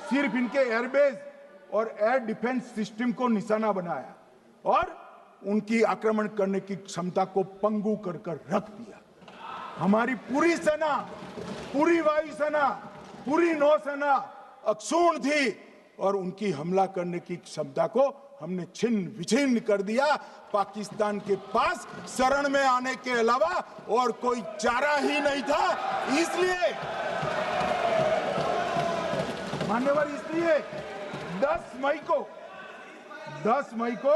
सिर्फ इनके एयरबेस और एयर डिफेंस सिस्टम को निशाना बनाया और उनकी आक्रमण करने की क्षमता को पंगु कर रख दिया। हमारी पूरी सेना, पूरी वायुसेना, पूरी नौसेना अक्षुण्ण थी और उनकी हमला करने की क्षमता को हमने छिन्न विछिन्न कर दिया। पाकिस्तान के पास शरण में आने के अलावा और कोई चारा ही नहीं था। इसलिए मान्यवर इसलिए 10 मई को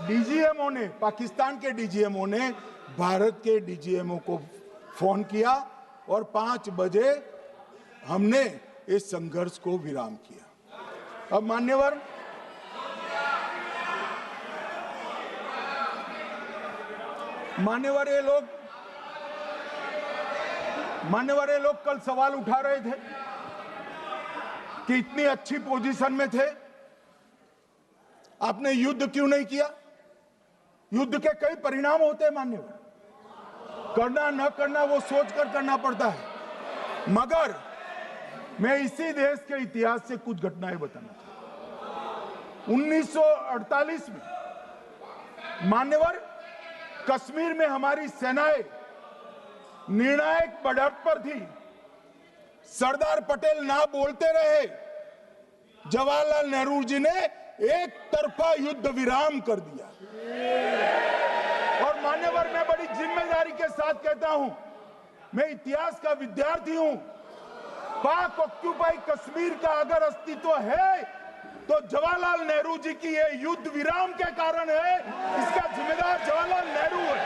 डीजीएमओ ने, पाकिस्तान के डीजीएमओ ने भारत के डीजीएमओ को फोन किया और 5 बजे हमने इस संघर्ष को विराम किया। अब मान्यवर ये लोग कल सवाल उठा रहे थे कि इतनी अच्छी पोजीशन में थे, आपने युद्ध क्यों नहीं किया? युद्ध के कई परिणाम होते हैं मान्यवर, करना न करना वो सोचकर करना पड़ता है। मगर मैं इसी देश के इतिहास से कुछ घटनाएं बताना चाहता हूं। 1948 में मान्यवर कश्मीर में हमारी सेनाएं निर्णायक बढ़त पर थी। सरदार पटेल ना बोलते रहे, जवाहरलाल नेहरू जी ने एक तरफा युद्ध विराम कर दिया। और मान्यवर मैं बड़ी जिम्मेदारी के साथ कहता हूं, मैं इतिहास का विद्यार्थी हूं, पाक ऑक्यूपाई कश्मीर का अगर अस्तित्व है तो जवाहरलाल नेहरू जी की ये युद्ध विराम के कारण है। इसका जिम्मेदार जवाहरलाल नेहरू है।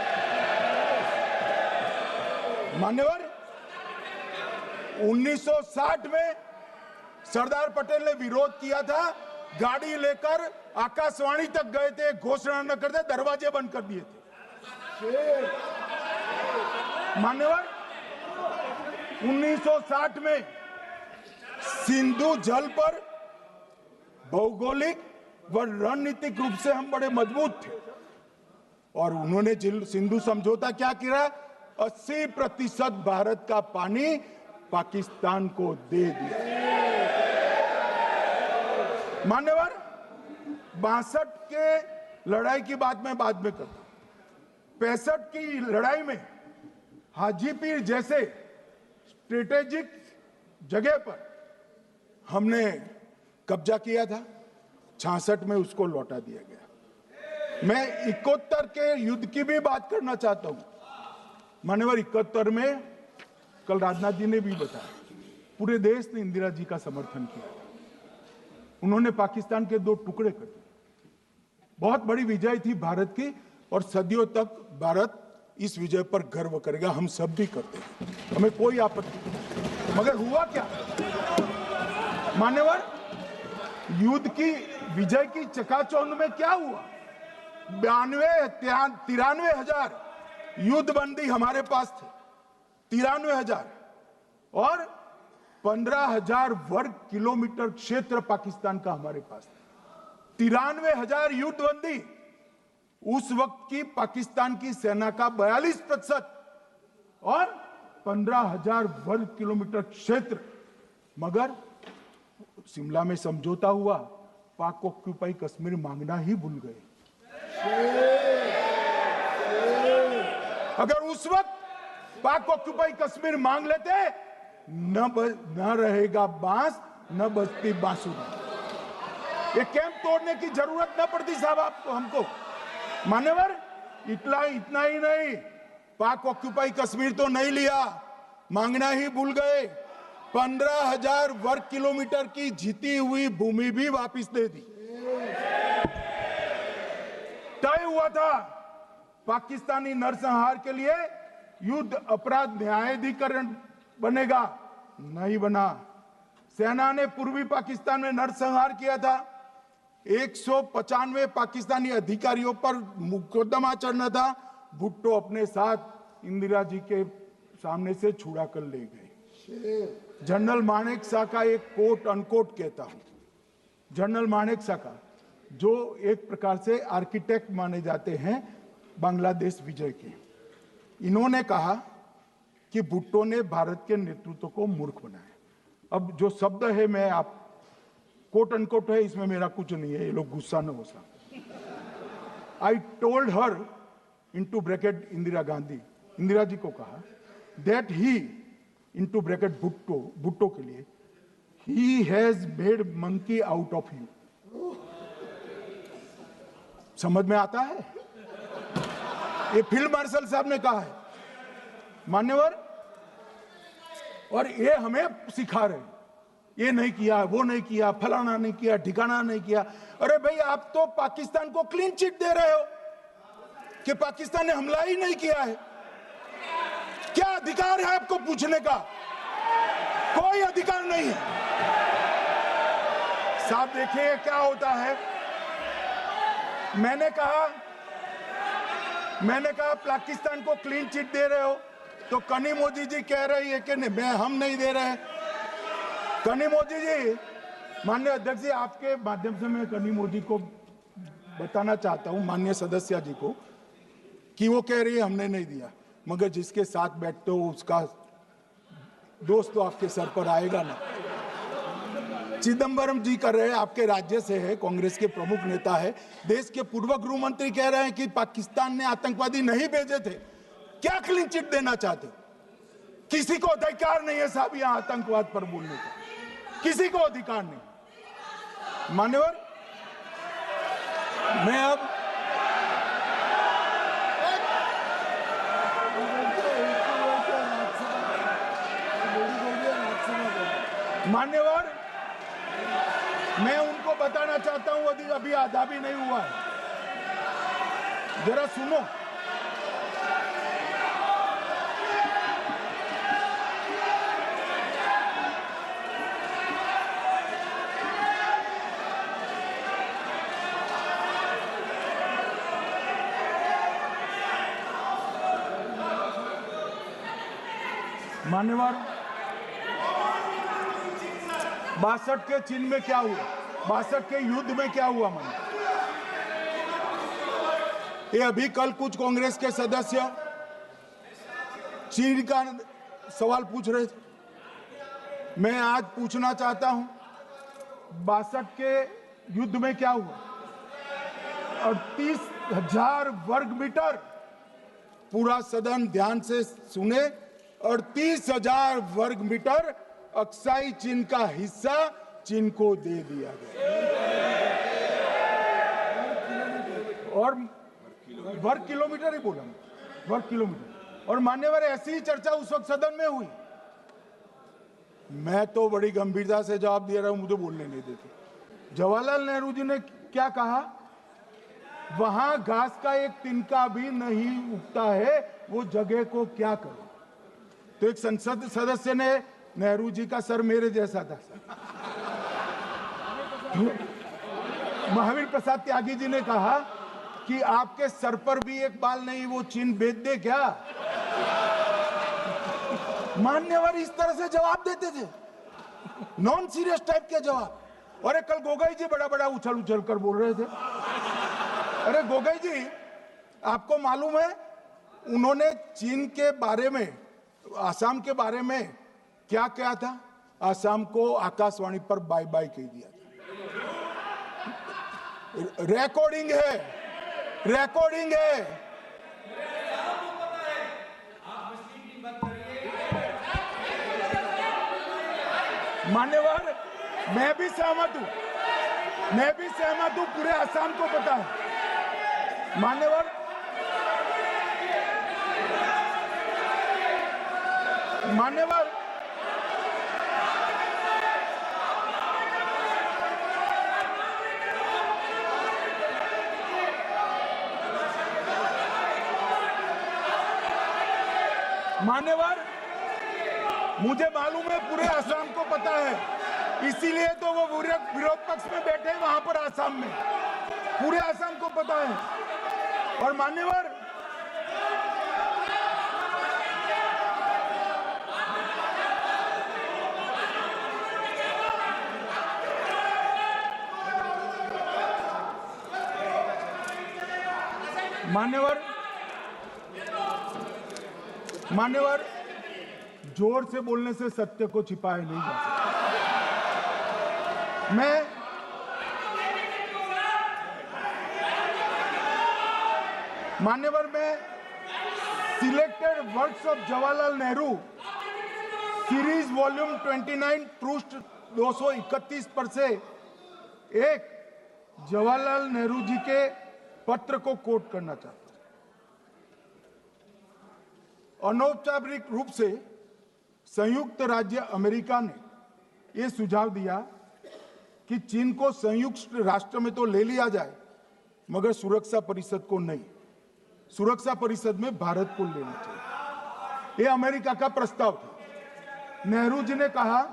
मान्यवर 1960 में सरदार पटेल ने विरोध किया था, गाड़ी लेकर आकाशवाणी तक गए थे, घोषणा न करते दरवाजे बंद कर दिए थे। मान्यवर 1960 में सिंधु जल पर भौगोलिक व रणनीतिक रूप से हम बड़े मजबूत थे और उन्होंने सिंधु समझौता क्या किया? 80% भारत का पानी पाकिस्तान को दे दिया। मान्यवर 62 के लड़ाई की बात मैं बाद में करता हूं। 65 की लड़ाई में हाजीपीर जैसे स्ट्रेटेजिक जगह पर हमने कब्जा किया था, 66 में उसको लौटा दिया गया। मैं 71 के युद्ध की भी बात करना चाहता हूं। मान्यवर 71 में कल राजनाथ जी ने भी बताया, पूरे देश ने इंदिरा जी का समर्थन किया। उन्होंने पाकिस्तान के 2 टुकड़े कर दिए। बहुत बड़ी विजय थी भारत की और सदियों तक भारत इस विजय पर गर्व करेगा। हम सब भी करते हैं, हमें कोई आपत्ति नहीं। मगर हुआ क्या मान्यवर? युद्ध की विजय की चकाचौंध में क्या हुआ? 93 हजार युद्धबंदी हमारे पास थे, 93,000 और 15,000 वर्ग किलोमीटर क्षेत्र पाकिस्तान का हमारे पास था। 93,000 युद्धबंदी उस वक्त की पाकिस्तान की सेना का 42% और 15,000 वर्ग किलोमीटर क्षेत्र। मगर शिमला में समझौता हुआ, पाक ऑक्यूपाई कश्मीर मांगना ही भूल गए। अगर उस वक्त पाक ऑक्यूपाई कश्मीर मांग लेते, न रहेगा बांस न बजती बांसुरी। ये कैंप तोड़ने की जरूरत न पड़ती साहब आपको, हमको। मान्यवर इतना ही नहीं, पाक ऑक्यूपाई कश्मीर तो नहीं लिया, मांगना ही भूल गए। 15,000 वर्ग किलोमीटर की जीती हुई भूमि भी वापस दे दी। तय हुआ था पाकिस्तानी नरसंहार के लिए युद्ध अपराध न्यायाधिकरण बनेगा, नहीं बना। सेना ने पूर्वी पाकिस्तान में नरसंहार किया था। 195 पाकिस्तानी अधिकारियों पर मुकदमा चढ़ना था। भुट्टो अपने साथ इंदिरा जी के सामने से छुड़ा कर ले गए। जनरल मानेकशॉ का एक कोट अनकोट कहता हूं, जनरल मानेकशॉ का, जो एक प्रकार से आर्किटेक्ट माने जाते हैं बांग्लादेश विजय के, इन्होंने कहा कि भुट्टो ने भारत के नेतृत्व को मूर्ख बनाया। अब जो शब्द है, मैं आप कोट अनकोट है, इसमें मेरा कुछ नहीं है, ये लोग गुस्सा न हो सकते। I told her into bracket Indira Gandhi, Indira ji को कहा that he into bracket Bhutto के लिए, he has made monkey out of you. समझ में आता है? ये फील्ड मार्शल साहब ने कहा है मान्यवर, और ये हमें सिखा रहे हैं। ये नहीं किया, वो नहीं किया, फलाना नहीं किया, ठिकाना नहीं किया। अरे भाई, आप तो पाकिस्तान को क्लीन चिट दे रहे हो कि पाकिस्तान ने हमला ही नहीं किया है। क्या अधिकार है आपको पूछने का? कोई अधिकार नहीं है। साहब देखिए क्या होता है। मैंने कहा पाकिस्तान को क्लीन चिट दे रहे हो, तो कनी मोदी जी कह रही है कि नहीं, हम नहीं दे रहे। कनी मोदी जी, माननीय अध्यक्ष जी, आपके माध्यम से मैं कनी मोदी को बताना चाहता हूं, माननीय सदस्य जी को, कि वो कह रही है हमने नहीं दिया, मगर जिसके साथ बैठते हो उसका दोस्त तो आपके सर पर आएगा ना। चिदंबरम जी कर रहे हैं, आपके राज्य से है, कांग्रेस के प्रमुख नेता है। देश के पूर्व गृह मंत्री कह रहे हैं कि पाकिस्तान ने आतंकवादी नहीं भेजे थे। क्या क्लीन चिट देना चाहते? किसी को अधिकार नहीं है साहब यहां आतंकवाद पर बोलने का, किसी को अधिकार नहीं। मान्यवर, मैं अब मान्यवर, मैं उनको बताना चाहता हूं, अभी आधा भी नहीं हुआ है, जरा सुनो। मान्यवर, 62 के चिन्ह में क्या हुआ, 62 के युद्ध में क्या हुआ? ये अभी कल कुछ कांग्रेस के सदस्य चीन का सवाल पूछ रहे थे। मैं आज पूछना चाहता हूं, 62 के युद्ध में क्या हुआ? 38,000 वर्ग मीटर, पूरा सदन ध्यान से सुने, 38,000 वर्ग मीटर अक्साई चीन का हिस्सा चीन को दे दिया गया। और वर्ग किलोमीटर ही बोला, वर्ग किलोमीटर। और मान्यवर, ऐसी ही चर्चा उस वक्त सदन में हुई। मैं तो बड़ी गंभीरता से जवाब दे रहा हूं, मुझे बोलने नहीं देते। जवाहरलाल नेहरू जी ने क्या कहा? वहां घास का एक तिनका भी नहीं उगता है, वो जगह को क्या करे। तो एक संसद सदस्य ने, नेहरू जी का सर मेरे जैसा था, महावीर प्रसाद त्यागी जी ने कहा कि आपके सर पर भी एक बाल नहीं, वो चीन बेच दे क्या? मान्यवर इस तरह से जवाब देते थे, नॉन सीरियस टाइप के जवाब। और कल गोगोई जी बड़ा बड़ा उछल उछल कर बोल रहे थे। अरे गोगोई जी, आपको मालूम है उन्होंने चीन के बारे में, आसाम के बारे में क्या क्या था? आसाम को आकाशवाणी पर बाय बाय कह दिया था। रिकॉर्डिंग है, रिकॉर्डिंग है। मान्यवर, मैं भी सहमत हूं, पूरे आसाम को पता है। मान्यवर, मान्यवर, मान्यवर, मुझे मालूम है पूरे आसाम को पता है, इसीलिए तो वो विरोध पक्ष में बैठे हैं वहां पर आसाम में। पूरे आसाम को पता है। और मान्यवर, मान्यवर, जोर से बोलने से सत्य को छिपाया नहीं जा सकता। मान्यवर, मैं selected works of Jawaharlal Nehru series volume 29 पृष्ठ 231 पर से एक जवाहरलाल नेहरू जी के पत्र को कोट करना चाहता हूं। अनौपचारिक रूप से संयुक्त राज्य अमेरिका ने ये सुझाव दिया कि चीन को संयुक्त राष्ट्र में तो ले लिया जाए, मगर सुरक्षा परिषद को नहीं। सुरक्षा परिषद में भारत को लेना चाहिए। ये अमेरिका का प्रस्ताव था। नेहरू जी ने कहा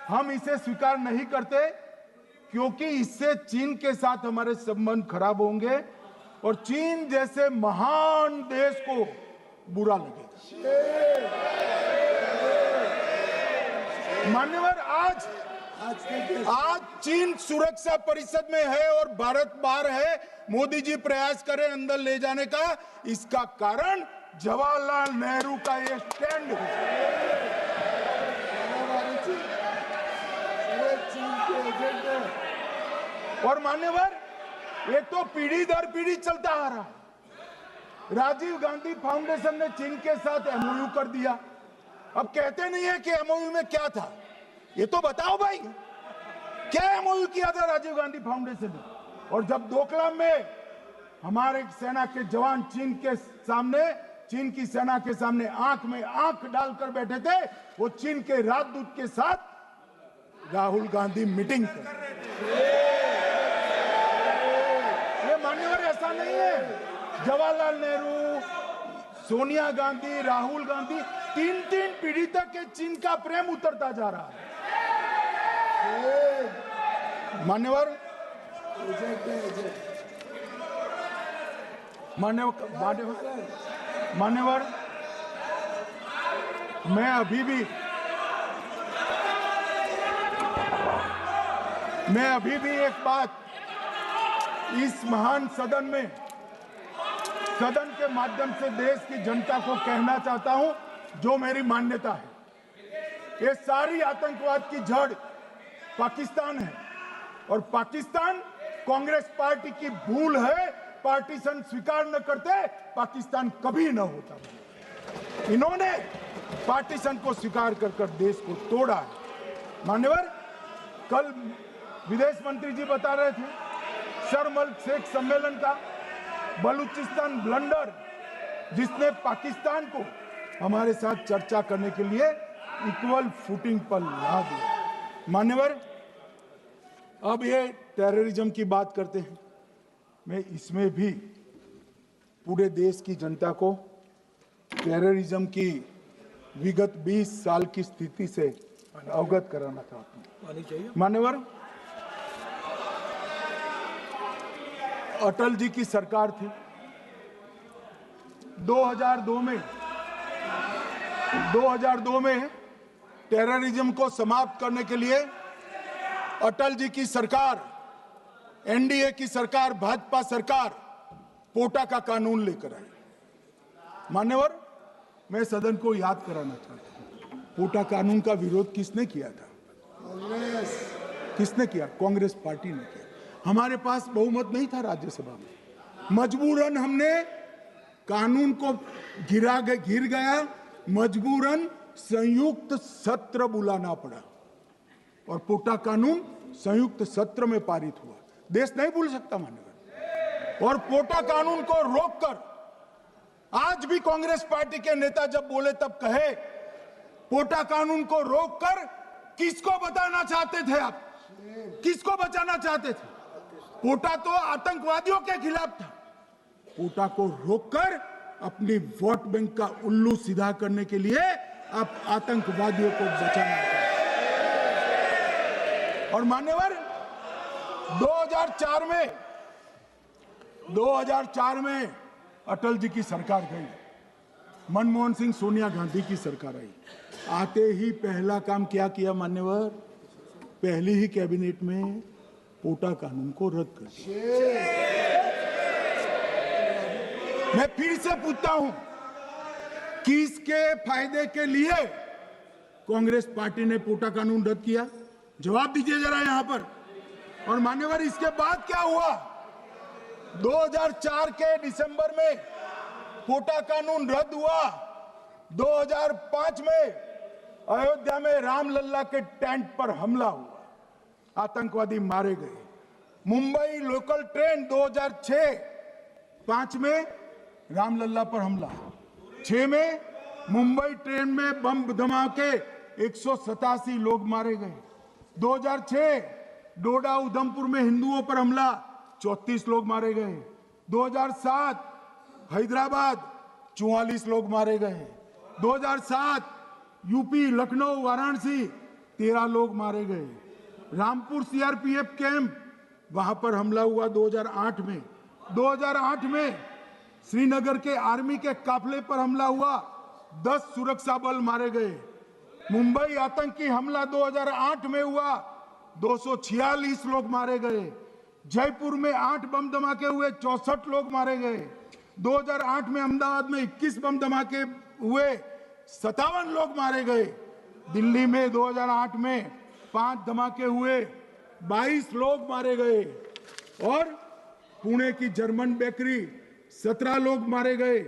हम इसे स्वीकार नहीं करते क्योंकि इससे चीन के साथ हमारे संबंध खराब होंगे और चीन जैसे महान देश को बुरा लगेगा। मान्यवर, आज चीन सुरक्षा परिषद में है और भारत बाहर है। मोदी जी प्रयास करें अंदर ले जाने का। इसका कारण जवाहरलाल नेहरू का ये स्टैंड है। और मान्यवर, ये तो पीढ़ी दर पीढ़ी चलता आ रहा है। राजीव गांधी फाउंडेशन ने चीन के साथ एमओयू कर दिया। अब कहते नहीं है कि एमओयू में क्या था, ये तो बताओ भाई, क्या एमओयू किया था राजीव गांधी फाउंडेशन ने? और जब डोकलाम में हमारे सेना के जवान चीन की सेना के सामने आंख में आंख डालकर बैठे थे, वो चीन के राजदूत के साथ राहुल गांधी मीटिंग कर। ये मान्यवर ऐसा नहीं है। जवाहरलाल नेहरू, सोनिया गांधी, राहुल गांधी, तीन पीढ़ी तक के चीन का प्रेम उतरता जा रहा है। मान्यवर, मैं अभी भी एक बात इस महान सदन के माध्यम से देश की जनता को कहना चाहता हूं, जो मेरी मान्यता है। ये सारी आतंकवाद की जड़ पाकिस्तान है और पाकिस्तान कांग्रेस पार्टी की भूल है। पार्टीशन स्वीकार न करते पाकिस्तान कभी न होता। इन्होंने पार्टीशन को स्वीकार कर देश को तोड़ा है। मान्यवर, कल विदेश मंत्री जी बता रहे थे शर्म अल शेख सम्मेलन का बलूचिस्तान ब्लंडर, जिसने पाकिस्तान को हमारे साथ चर्चा करने के लिए इक्वल फुटिंग पर ला दिया। मान्यवर, अब ये टेररिज्म की बात करते हैं। मैं इसमें भी पूरे देश की जनता को टेररिज्म की विगत 20 साल की स्थिति से अवगत कराना चाहता हूं। मान्यवर, अटल जी की सरकार थी। 2002 में टेररिज्म को समाप्त करने के लिए अटल जी की सरकार, एनडीए की सरकार, भाजपा सरकार पोटा का कानून लेकर आई। मान्यवर, मैं सदन को याद कराना चाहता हूं, पोटा कानून का विरोध किसने किया था? किसने किया? कांग्रेस पार्टी ने किया। हमारे पास बहुमत नहीं था राज्यसभा में। मजबूरन हमने कानून को घिर गया, मजबूरन संयुक्त सत्र बुलाना पड़ा और पोटा कानून संयुक्त सत्र में पारित हुआ। देश नहीं भूल सकता मान्यवर। और पोटा कानून को रोककर आज भी कांग्रेस पार्टी के नेता जब बोले तब कहे, पोटा कानून को रोककर किसको बताना चाहते थे आप? किसको बचाना चाहते थे? पोटा तो आतंकवादियों के खिलाफ था। पोटा को रोककर अपनी वोट बैंक का उल्लू सीधा करने के लिए आप आतंकवादियों को बचाना चाहते। और मान्यवर, 2004 में अटल जी की सरकार गई, मनमोहन सिंह, सोनिया गांधी की सरकार आई। आते ही पहला काम क्या किया मान्यवर? पहली ही कैबिनेट में पोटा कानून को रद्द कर दिया। मैं फिर से पूछता हूं, किसके फायदे के लिए कांग्रेस पार्टी ने पोटा कानून रद्द किया? जवाब दीजिए जरा यहां पर। और मान्यवर, इसके बाद क्या हुआ? 2004 के दिसंबर में पोटा कानून रद्द हुआ। 2005 में अयोध्या में रामलल्ला के टेंट पर हमला हुआ, आतंकवादी मारे गए। मुंबई लोकल ट्रेन 2005 में रामलल्ला पर हमला, 6 में मुंबई ट्रेन में बम धमाके, 187 लोग मारे गए। 2006 डोडा उधमपुर में हिंदुओं पर हमला, 34 लोग मारे गए। 2007 हैदराबाद 44 लोग मारे गए। 2007 यूपी लखनऊ वाराणसी 13 लोग मारे गए। रामपुर सीआरपीएफ कैंप वहां पर हमला हुआ 2008 में। 2008 में श्रीनगर के आर्मी के काफिले पर हमला हुआ, 10 सुरक्षा बल मारे गए। मुंबई आतंकी हमला 2008 में हुआ, 246 लोग मारे गए। जयपुर में 8 बम धमाके हुए, 64 लोग मारे गए। 2008 में अहमदाबाद में 21 बम धमाके हुए, 57 लोग मारे गए। दिल्ली में 2008 में 5 धमाके हुए, 22 लोग मारे गए। और पुणे की जर्मन बेकरी 17 लोग मारे गए।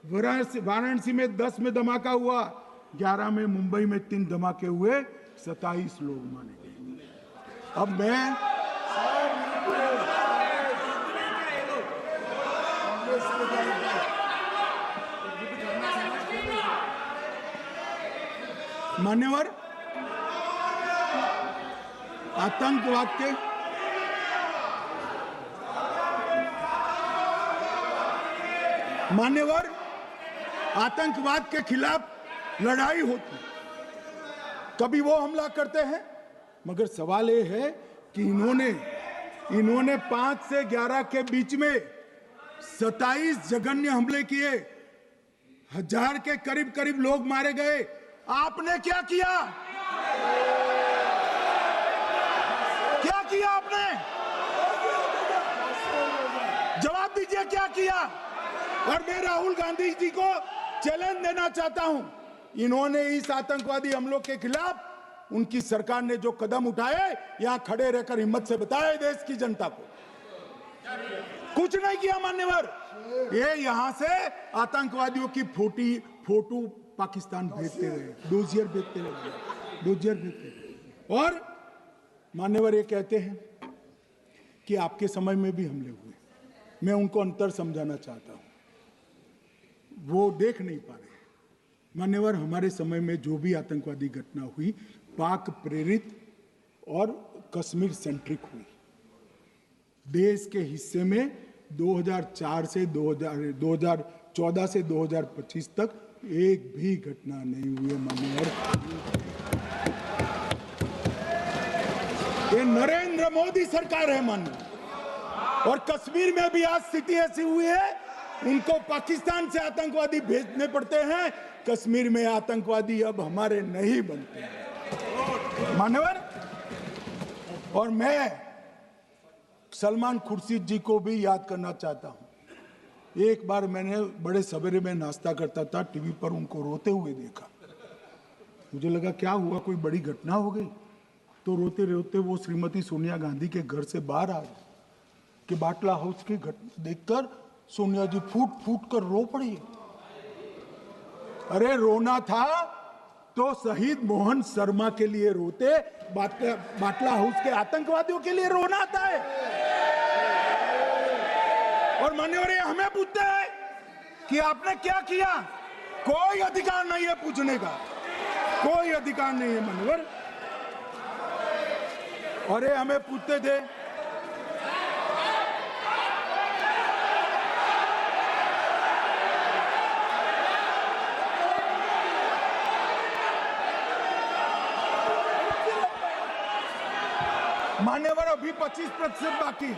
वाराणसी में 10 में धमाका हुआ, 11 में मुंबई में 3 धमाके हुए, 27 लोग मारे गए। अब मैं मान्यवर आतंकवाद के खिलाफ लड़ाई होती, कभी वो हमला करते हैं, मगर सवाल ये है कि इन्होंने 5 से 11 के बीच में 27 जघन्य हमले किए, 1000 के करीब लोग मारे गए। आपने क्या किया? क्या किया आपने? जवाब दीजिए, क्या किया? और मैं राहुल गांधी जी को चैलेंज देना चाहता हूं, इन्होंने इस आतंकवादी हमलों के खिलाफ उनकी सरकार ने जो कदम उठाए, यहां खड़े रहकर हिम्मत से बताए देश की जनता को। कुछ नहीं किया मान्यवर। ये यहां से आतंकवादियों की फोटो पाकिस्तान भेजते रहे, डोजियर भेजते रहे। और मान्यवर ये कहते हैं कि आपके समय में भी हमले हुए। मैं उनको अंतर समझाना चाहता हूं, वो देख नहीं पा रहे। मान्यवर, हमारे समय में जो भी आतंकवादी घटना हुई, पाक प्रेरित और कश्मीर सेंट्रिक हुई। देश के हिस्से में 2014 से 2025 तक एक भी घटना नहीं हुई है मान्यवर। ये नरेंद्र मोदी सरकार है मान्यवर। और कश्मीर में भी आज स्थिति ऐसी हुई है, उनको पाकिस्तान से आतंकवादी भेजने पड़ते हैं। कश्मीर में आतंकवादी अब हमारे नहीं बनते हैं मान्यवर। और मैं सलमान खुर्शीद जी को भी याद करना चाहता हूं। एक बार मैंने बड़े सवेरे में नाश्ता करता था, टीवी पर उनको रोते हुए देखा। मुझे लगा क्या हुआ, कोई बड़ी घटना हो गई। तो रोते रोते वो श्रीमती सोनिया गांधी के घर से बाहर आ गए कि बाटला हाउस की घटना देखकर सोनिया जी फूट फूट कर रो पड़ी। अरे रोना था तो शहीद मोहन शर्मा के लिए रोते, बाटला हाउस के आतंकवादियों के लिए रोना आता है। और मान्यवर ये हमें पूछते हैं कि आपने क्या किया। कोई अधिकार नहीं है पूछने का, कोई अधिकार नहीं है मान्यवर। और ये हमें पूछते थे मान्यवर, अभी 25% बाकी।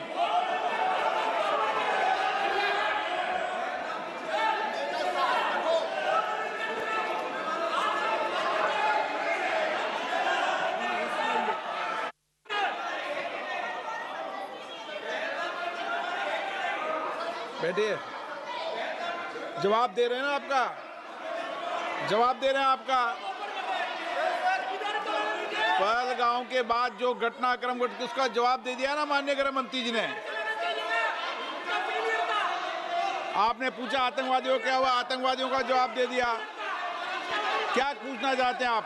बैठिए, जवाब दे रहे हैं ना आपका, जवाब दे रहे हैं आपका। पहलगांव के बाद जो घटनाक्रम घटित, उसका जवाब दे दिया ना माननीय गृह मंत्री जी ने। आपने पूछा आतंकवादियों क्या हुआ, आतंकवादियों का जवाब दे दिया। क्या पूछना चाहते हैं आप?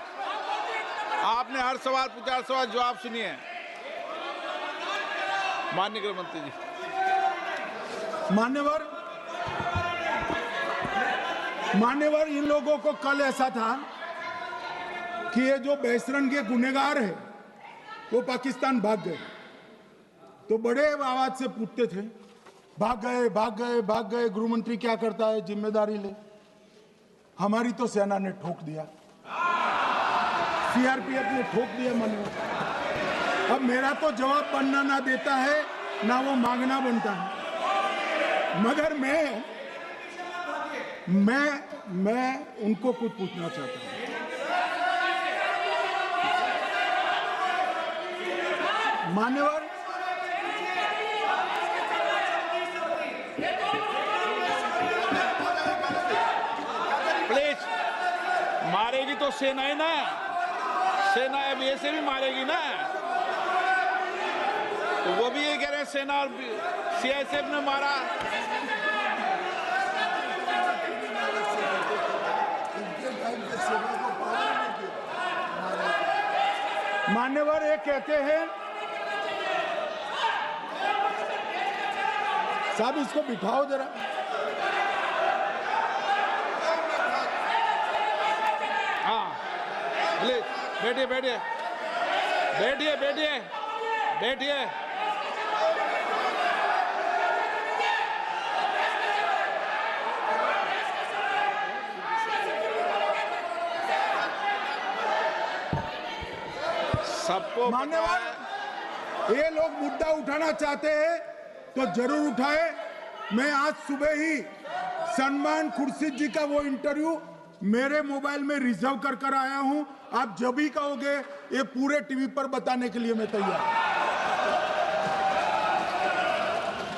आपने हर सवाल पूछा, हर सवाल जवाब सुनिए माननीय गृह मंत्री जी। मान्यवर, इन लोगों को कल ऐसा था कि ये जो बैसरन के गुनहगार है वो पाकिस्तान भाग गए, तो बड़े आवाज से पूछते थे भाग गए भाग गए भाग गए, गृह मंत्री क्या करता है, जिम्मेदारी ले। हमारी तो सेना ने ठोक दिया, सीआरपीएफ ने ठोक दिया मन में। अब मेरा तो जवाब बनना ना देता है ना वो मांगना बनता है, मगर मैं उनको कुछ पूछना चाहता हूं। मान्यवर, प्लीज, मारेगी तो सेना है ना, सेना अब ऐसे भी मारेगी ना, तो वो भी ये कह रहे हैं सेना और सीआईएसएफ ने मारा। मान्यवर ये कहते हैं, साहब इसको बिठाओ जरा। हाँ प्लीज बैठिए बैठिए बैठिए बैठिए बैठिए। सबको मान्यवर, ये लोग मुद्दा उठाना चाहते हैं तो जरूर उठाए। मैं आज सुबह ही सलमान खुर्शीद जी का वो इंटरव्यू मेरे मोबाइल में रिजर्व कर आया हूं। आप जब भी कहोगे ये पूरे टीवी पर बताने के लिए मैं तैयार हूं।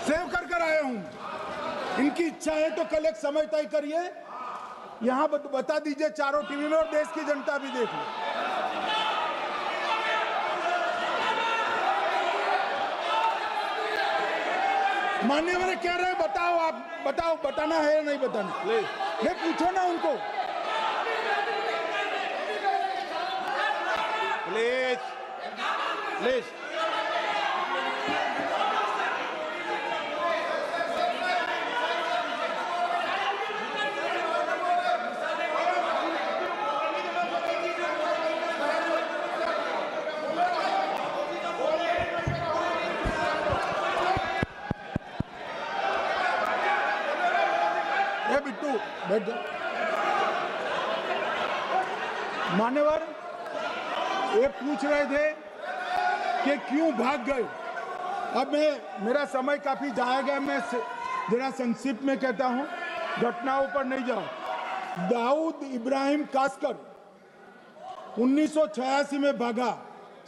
सेव कर आया हूं। इनकी इच्छा है तो कल एक समय तय करिए, यहां बता दीजिए चारों टीवी में, और देश की जनता भी देख ले। मान्यवर कह रहे हैं बताओ, आप बताओ, बताना है या नहीं बताना, ये पूछो ना उनको। प्लीज प्लीज बिट्टू बैठ जाओ। मान्यवर ये पूछ रहे थे कि क्यों भाग गए। अब मेरा समय काफी जाएगा, मैं जरा संक्षिप्त में कहता हूं, घटनाओं पर नहीं जाऊं। दाऊद इब्राहिम कासकर 1986 में भागा,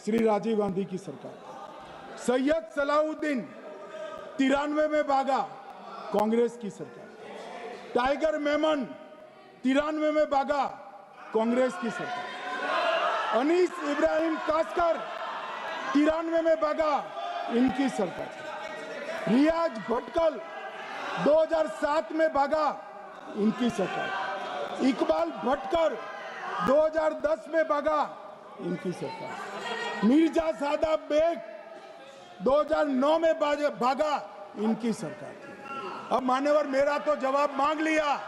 श्री राजीव गांधी की सरकार। सैयद सलाउद्दीन 93 में भागा, कांग्रेस की सरकार। टाइगर मेमन 93 में भागा, कांग्रेस की सरकार। अनीस इब्राहिम कासकर 93 में भागा, इनकी सरकार। रियाज भटकल 2007 में भागा, इनकी सरकार। इकबाल भटकर 2010 में भागा, इनकी सरकार। मिर्जा सादाब बेग 2009 में भागा, इनकी सरकार। अब मान्यवर मेरा तो जवाब मांग लिया,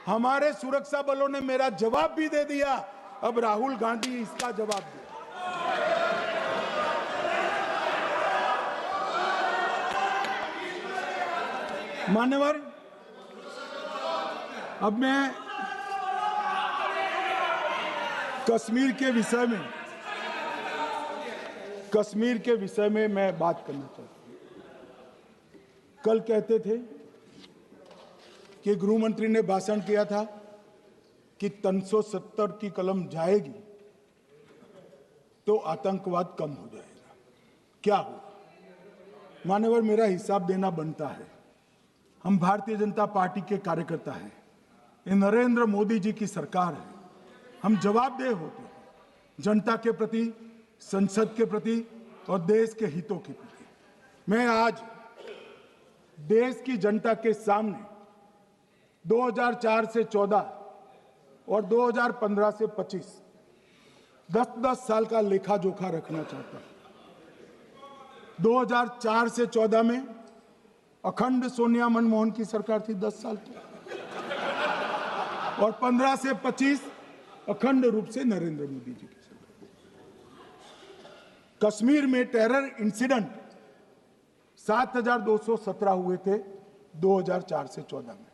हमारे सुरक्षा बलों ने मेरा जवाब भी दे दिया, अब राहुल गांधी इसका जवाब दे। मान्यवर अब मैं कश्मीर के विषय में मैं बात करना चाहता हूं। कल कहते थे कि गृह मंत्री ने भाषण किया था कि 370 की कलम जाएगी तो आतंकवाद कम हो जाएगा। क्या हुआ? मान्यवर मेरा हिसाब देना बनता है। हम भारतीय जनता पार्टी के कार्यकर्ता हैं, ये नरेंद्र मोदी जी की सरकार है, हम जवाबदेह होते हैं जनता के प्रति, संसद के प्रति और देश के हितों के प्रति। मैं आज देश की जनता के सामने 2004 से 14 और 2015 से 25 10-10 साल का लेखा जोखा रखना चाहता हूं। 2004 से 14 में अखंड सोनिया मनमोहन की सरकार थी 10 साल की, और 15 से 25 अखंड रूप से नरेंद्र मोदी जी की सरकार। कश्मीर में टेरर इंसिडेंट 7,217 हुए थे 2004 से 14 में।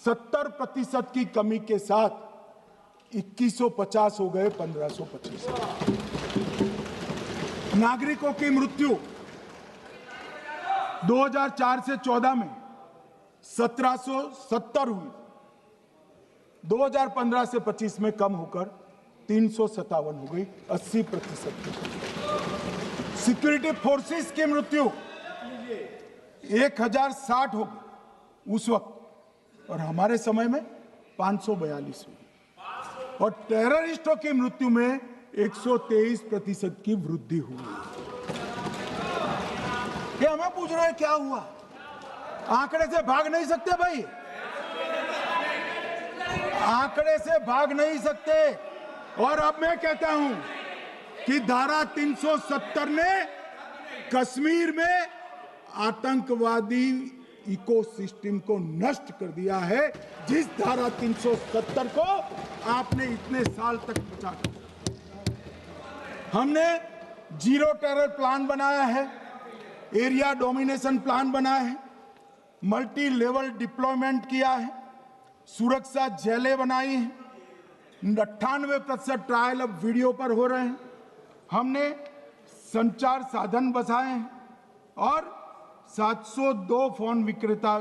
70% की कमी के साथ 2150 हो गए 1525। नागरिकों की मृत्यु 2004 से 14 में 1770 हुई, 2015 से 25 में कम होकर 357 हो गई, 80%। सिक्योरिटी फोर्सेस की मृत्यु 1060 हो गई उस वक्त, और हमारे समय में 542 हुई, और टेररिस्टों की मृत्यु में 123% की वृद्धि हुई। ये हमें पूछ रहे हैं क्या हुआ? आंकड़े से भाग नहीं सकते भाई, आंकड़े से भाग नहीं सकते। और अब मैं कहता हूं कि धारा 370 ने कश्मीर में आतंकवादी इकोसिस्टम को नष्ट कर दिया है, जिस धारा 370 को आपने इतने साल तक बचा कर। हमने जीरो टेरर प्लान बनाया है, एरिया डोमिनेशन प्लान बनाया है, मल्टी लेवल डिप्लॉयमेंट किया है, सुरक्षा जेलें बनाई हैं, 98% ट्रायल अब वीडियो पर हो रहे हैं। हमने संचार साधन बसाए हैं और 702 फोन विक्रेता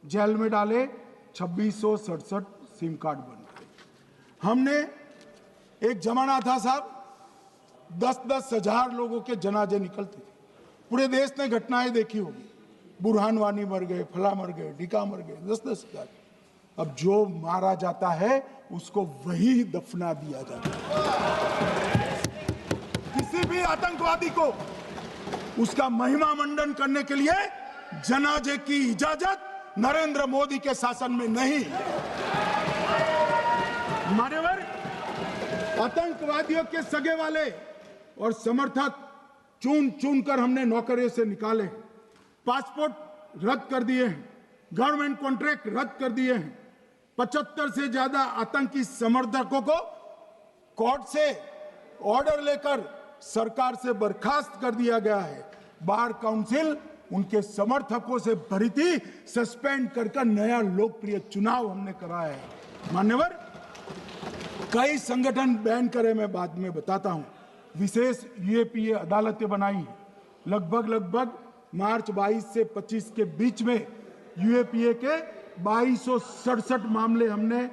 जेल में डाले, 2667 सिम कार्ड बन गए। हमने एक जमाना था साहब 10-10 हजार लोगों के जनाजे निकलते थे, पूरे देश ने घटनाएं देखी होगी, बुरहान वानी मर गए, फला मर गए, ढिका मर गए, 10-10 हजार। अब जो मारा जाता है उसको वही दफना दिया जाता है। किसी भी आतंकवादी को उसका महिमा मंडन करने के लिए जनाजे की इजाजत नरेंद्र मोदी के शासन में नहीं। मान्यवर, आतंकवादियों के सगे वाले और समर्थक चुन चुन कर हमने नौकरियों से निकाले, पासपोर्ट रद्द कर दिए हैं, गवर्नमेंट कॉन्ट्रैक्ट रद्द कर दिए हैं, 75 से ज्यादा आतंकी समर्थकों को कोर्ट से ऑर्डर लेकर सरकार से बर्खास्त कर दिया गया है। बार काउंसिल उनके समर्थकों से भरी थी, सस्पेंड कर नया लोकप्रिय चुनाव हमने कराया है। मान्यवर, कई संगठन बैन करे, मैं बाद में बताता हूं। विशेष यूएपीए अदालतें बनाई हैं, लगभग मार्च 22 से 25 के बीच में यूएपीए के 2267 मामले हमने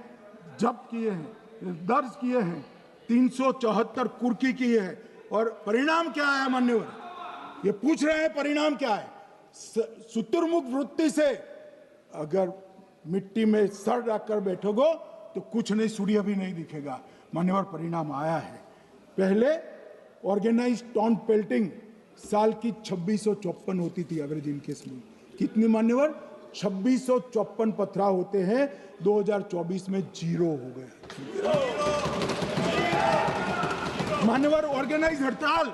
जब्त किए हैं, दर्ज किए हैं, 374 कुर्की की है। और परिणाम क्या है मान्यवर? ये पूछ रहे हैं परिणाम क्या है? शुतुरमुख वृत्ति से अगर मिट्टी में सर रखकर बैठोगे तो कुछ नहीं, सूर्य भी नहीं दिखेगा। मान्यवर, परिणाम आया है। पहले ऑर्गेनाइज टॉन्ट पेल्टिंग साल की 2654 होती थी एवरेज इन केस में। कितनी मान्यवर? 2654 पथराव होते हैं, 2024 में 0 हो गए। मान्यवर, ऑर्गेनाइज हड़ताल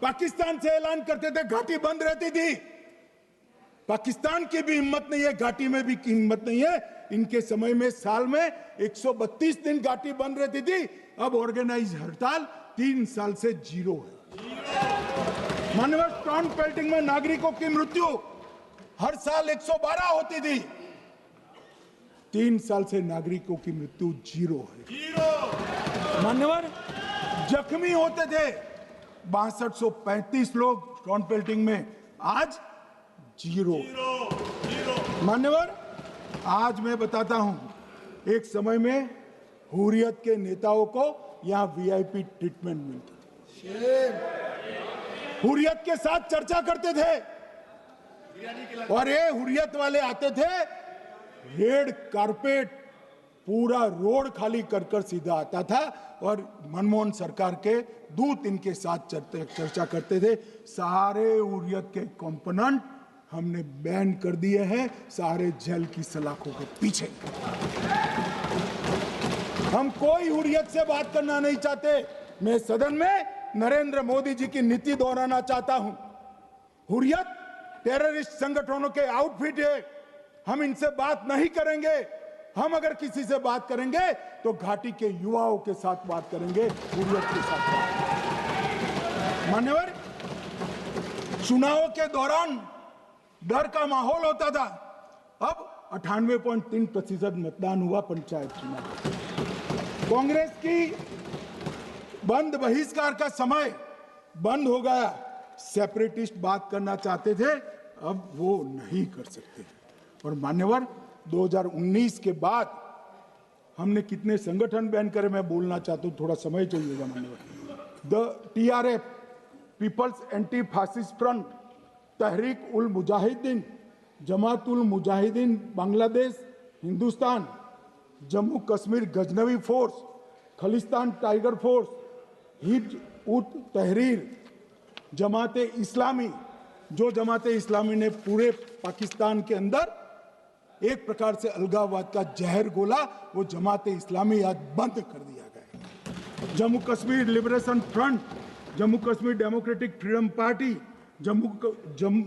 पाकिस्तान से ऐलान करते थे, घाटी बंद रहती थी। पाकिस्तान की भी हिम्मत नहीं है, घाटी में भी हिम्मत नहीं है। इनके समय में साल में 132 दिन घाटी बंद रहती थी, अब ऑर्गेनाइज हड़ताल 3 साल से 0 है। मान्यवर, टॉन्ट पेल्टिंग में नागरिकों की मृत्यु हर साल 112 होती थी, 3 साल से नागरिकों की मृत्यु 0 है। मान्यवर, जख्मी होते थे 6235 लोग टॉन्ट पेल्टिंग में, आज 0। मान्यवर, आज मैं बताता हूं, एक समय में हुर्रियत के नेताओं को यहां वीआईपी ट्रीटमेंट मिलती, हुर्रियत के साथ चर्चा करते थे, और ये हुर्रियत वाले आते थे, रेड कारपेट पूरा रोड खाली कर सीधा आता था, और मनमोहन सरकार के दूत इनके साथ चर्चा करते थे। सारे हुर्रियत के कंपोनेंट हमने बैन कर दिए हैं, सारे जेल की सलाखों के पीछे। हम कोई हुर्रियत से बात करना नहीं चाहते। मैं सदन में नरेंद्र मोदी जी की नीति दोहराना चाहता हूं। हुर्रियत टेररिस्ट संगठनों के आउटफिट है, हम इनसे बात नहीं करेंगे। हम अगर किसी से बात करेंगे तो घाटी के युवाओं के साथ बात करेंगे, हुर्रियत के साथ बात करेंगे। मान्यवर, चुनाव के दौरान डर का माहौल होता था, अब 98.3% मतदान हुआ पंचायत चुनाव। कांग्रेस की बंद बहिष्कार का समय बंद हो गया। सेपरेटिस्ट बात करना चाहते थे, अब वो नहीं कर सकते। और मान्यवर, 2019 के बाद हमने कितने संगठन बैन करे, मैं बोलना चाहता हूं, थोड़ा समय चाहिएगा मान्यवर। The TRF, people's anti fascist front, Tehreek ul Mujahideen, Jamaat ul Mujahideen Bangladesh Hindustan, Jammu Kashmir Ghaznavi force, Khalistan tiger force, Hizb ut Tahrir, Jamaat Islami, जो जमात इस्लामी ने पूरे पाकिस्तान के अंदर एक प्रकार से अलगाववाद का जहर घोला, वो जमात इस्लामी आज बंद कर दिया गया। Jammu Kashmir liberation front, Jammu Kashmir democratic freedom party,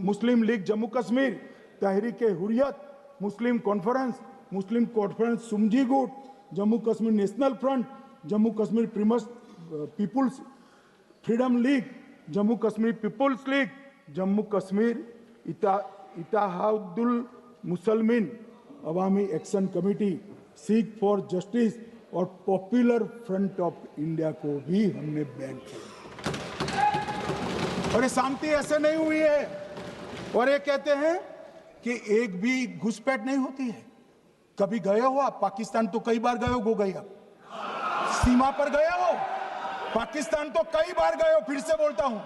Muslim league Jammu Kashmir, Tehreek Hurriyat, Muslim conference Sumji गुट, Jammu Kashmir national front, Jammu Kashmir peoples freedom league, Jammu Kashmir peoples league, Jammu Kashmir Ittehadul Musalman Awami action committee, Sikh for justice और पॉपुलर फ्रंट ऑफ इंडिया को भी हमने बैन किया। और ये शांति ऐसे नहीं हुई है। और ये कहते हैं कि एक भी घुसपैठ नहीं होती है। कभी गए हो आप पाकिस्तान? तो कई बार गए हो गया, सीमा पर गए हो पाकिस्तान, तो कई बार गए हो। फिर से बोलता हूं,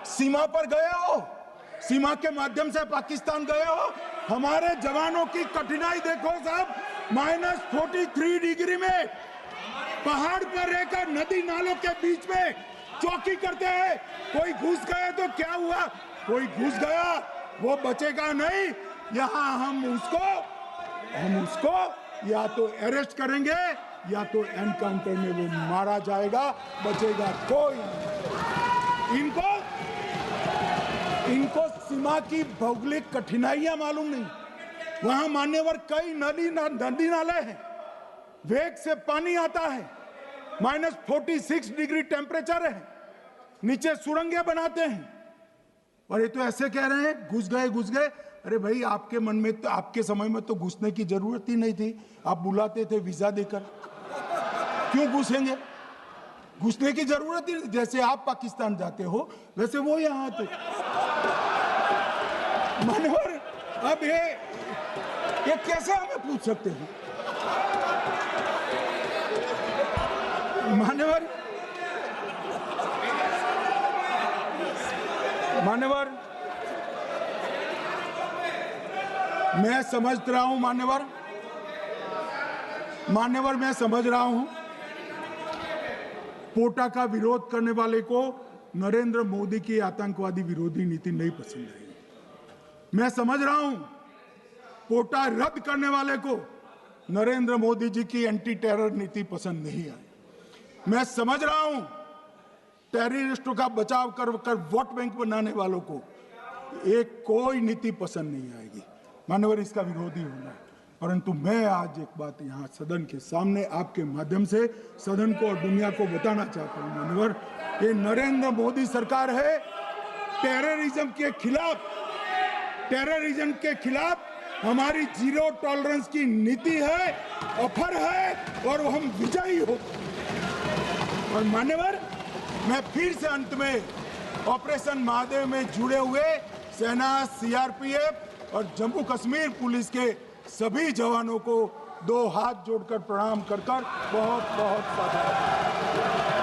सीमा पर गए हो, सीमा के माध्यम से पाकिस्तान गए हो। हमारे जवानों की कठिनाई देखो साहब, -43 डिग्री में पहाड़ पर रहकर नदी नालों के बीच में चौकी करते हैं। कोई घुस गए तो क्या हुआ? कोई घुस गया, वो बचेगा नहीं। यहां हम उसको या तो अरेस्ट करेंगे या तो एनकाउंटर में वो मारा जाएगा, बचेगा कोई नहीं। इनको सीमा की भौगोलिक कठिनाइयां मालूम नहीं। वहां मान्यवर कई नदी नाले हैं, वेग से पानी आता है, -46 डिग्री टेम्परेचर है, नीचे सुरंगें बनाते हैं। और ये तो ऐसे कह रहे हैं घुस गए। अरे भाई, आपके मन में तो, आपके समय में तो घुसने की जरूरत ही नहीं थी। आप बुलाते थे वीजा देकर, क्यों घुसेंगे? घुसने की जरूरत ही, जैसे आप पाकिस्तान जाते हो वैसे वो यहाँ आते। मान्यवर, अब ये कैसे हमें पूछ सकते हैं? मान्यवर, मैं समझ रहा हूं मान्यवर, मैं समझ रहा हूं पोटा का विरोध करने वाले को नरेंद्र मोदी की आतंकवादी विरोधी नीति नहीं पसंद आई। मैं समझ रहा हूं पोटा रद्द करने वाले को नरेंद्र मोदी जी की एंटी टेरर नीति पसंद नहीं आई। मैं समझ रहा हूं टेररिस्टों का बचाव कर वोट बैंक बनाने वालों को एक कोई नीति पसंद नहीं आएगी। मानवर, इसका विरोधी होना है। परंतु मैं आज एक बात यहाँ सदन के सामने आपके माध्यम से सदन को और दुनिया को बताना चाहता हूँ। मानवर, ये नरेंद्र मोदी सरकार है टेररिज्म के खिलाफ हमारी जीरो टॉलरेंस की नीति है, ऑफर है, और हम विजयी हो। और मान्यवर, मैं फिर से अंत में ऑपरेशन महादेव में जुड़े हुए सेना, CRPF और जम्मू कश्मीर पुलिस के सभी जवानों को 2 हाथ जोड़कर प्रणाम कर बहुत बहुत साधुवाद।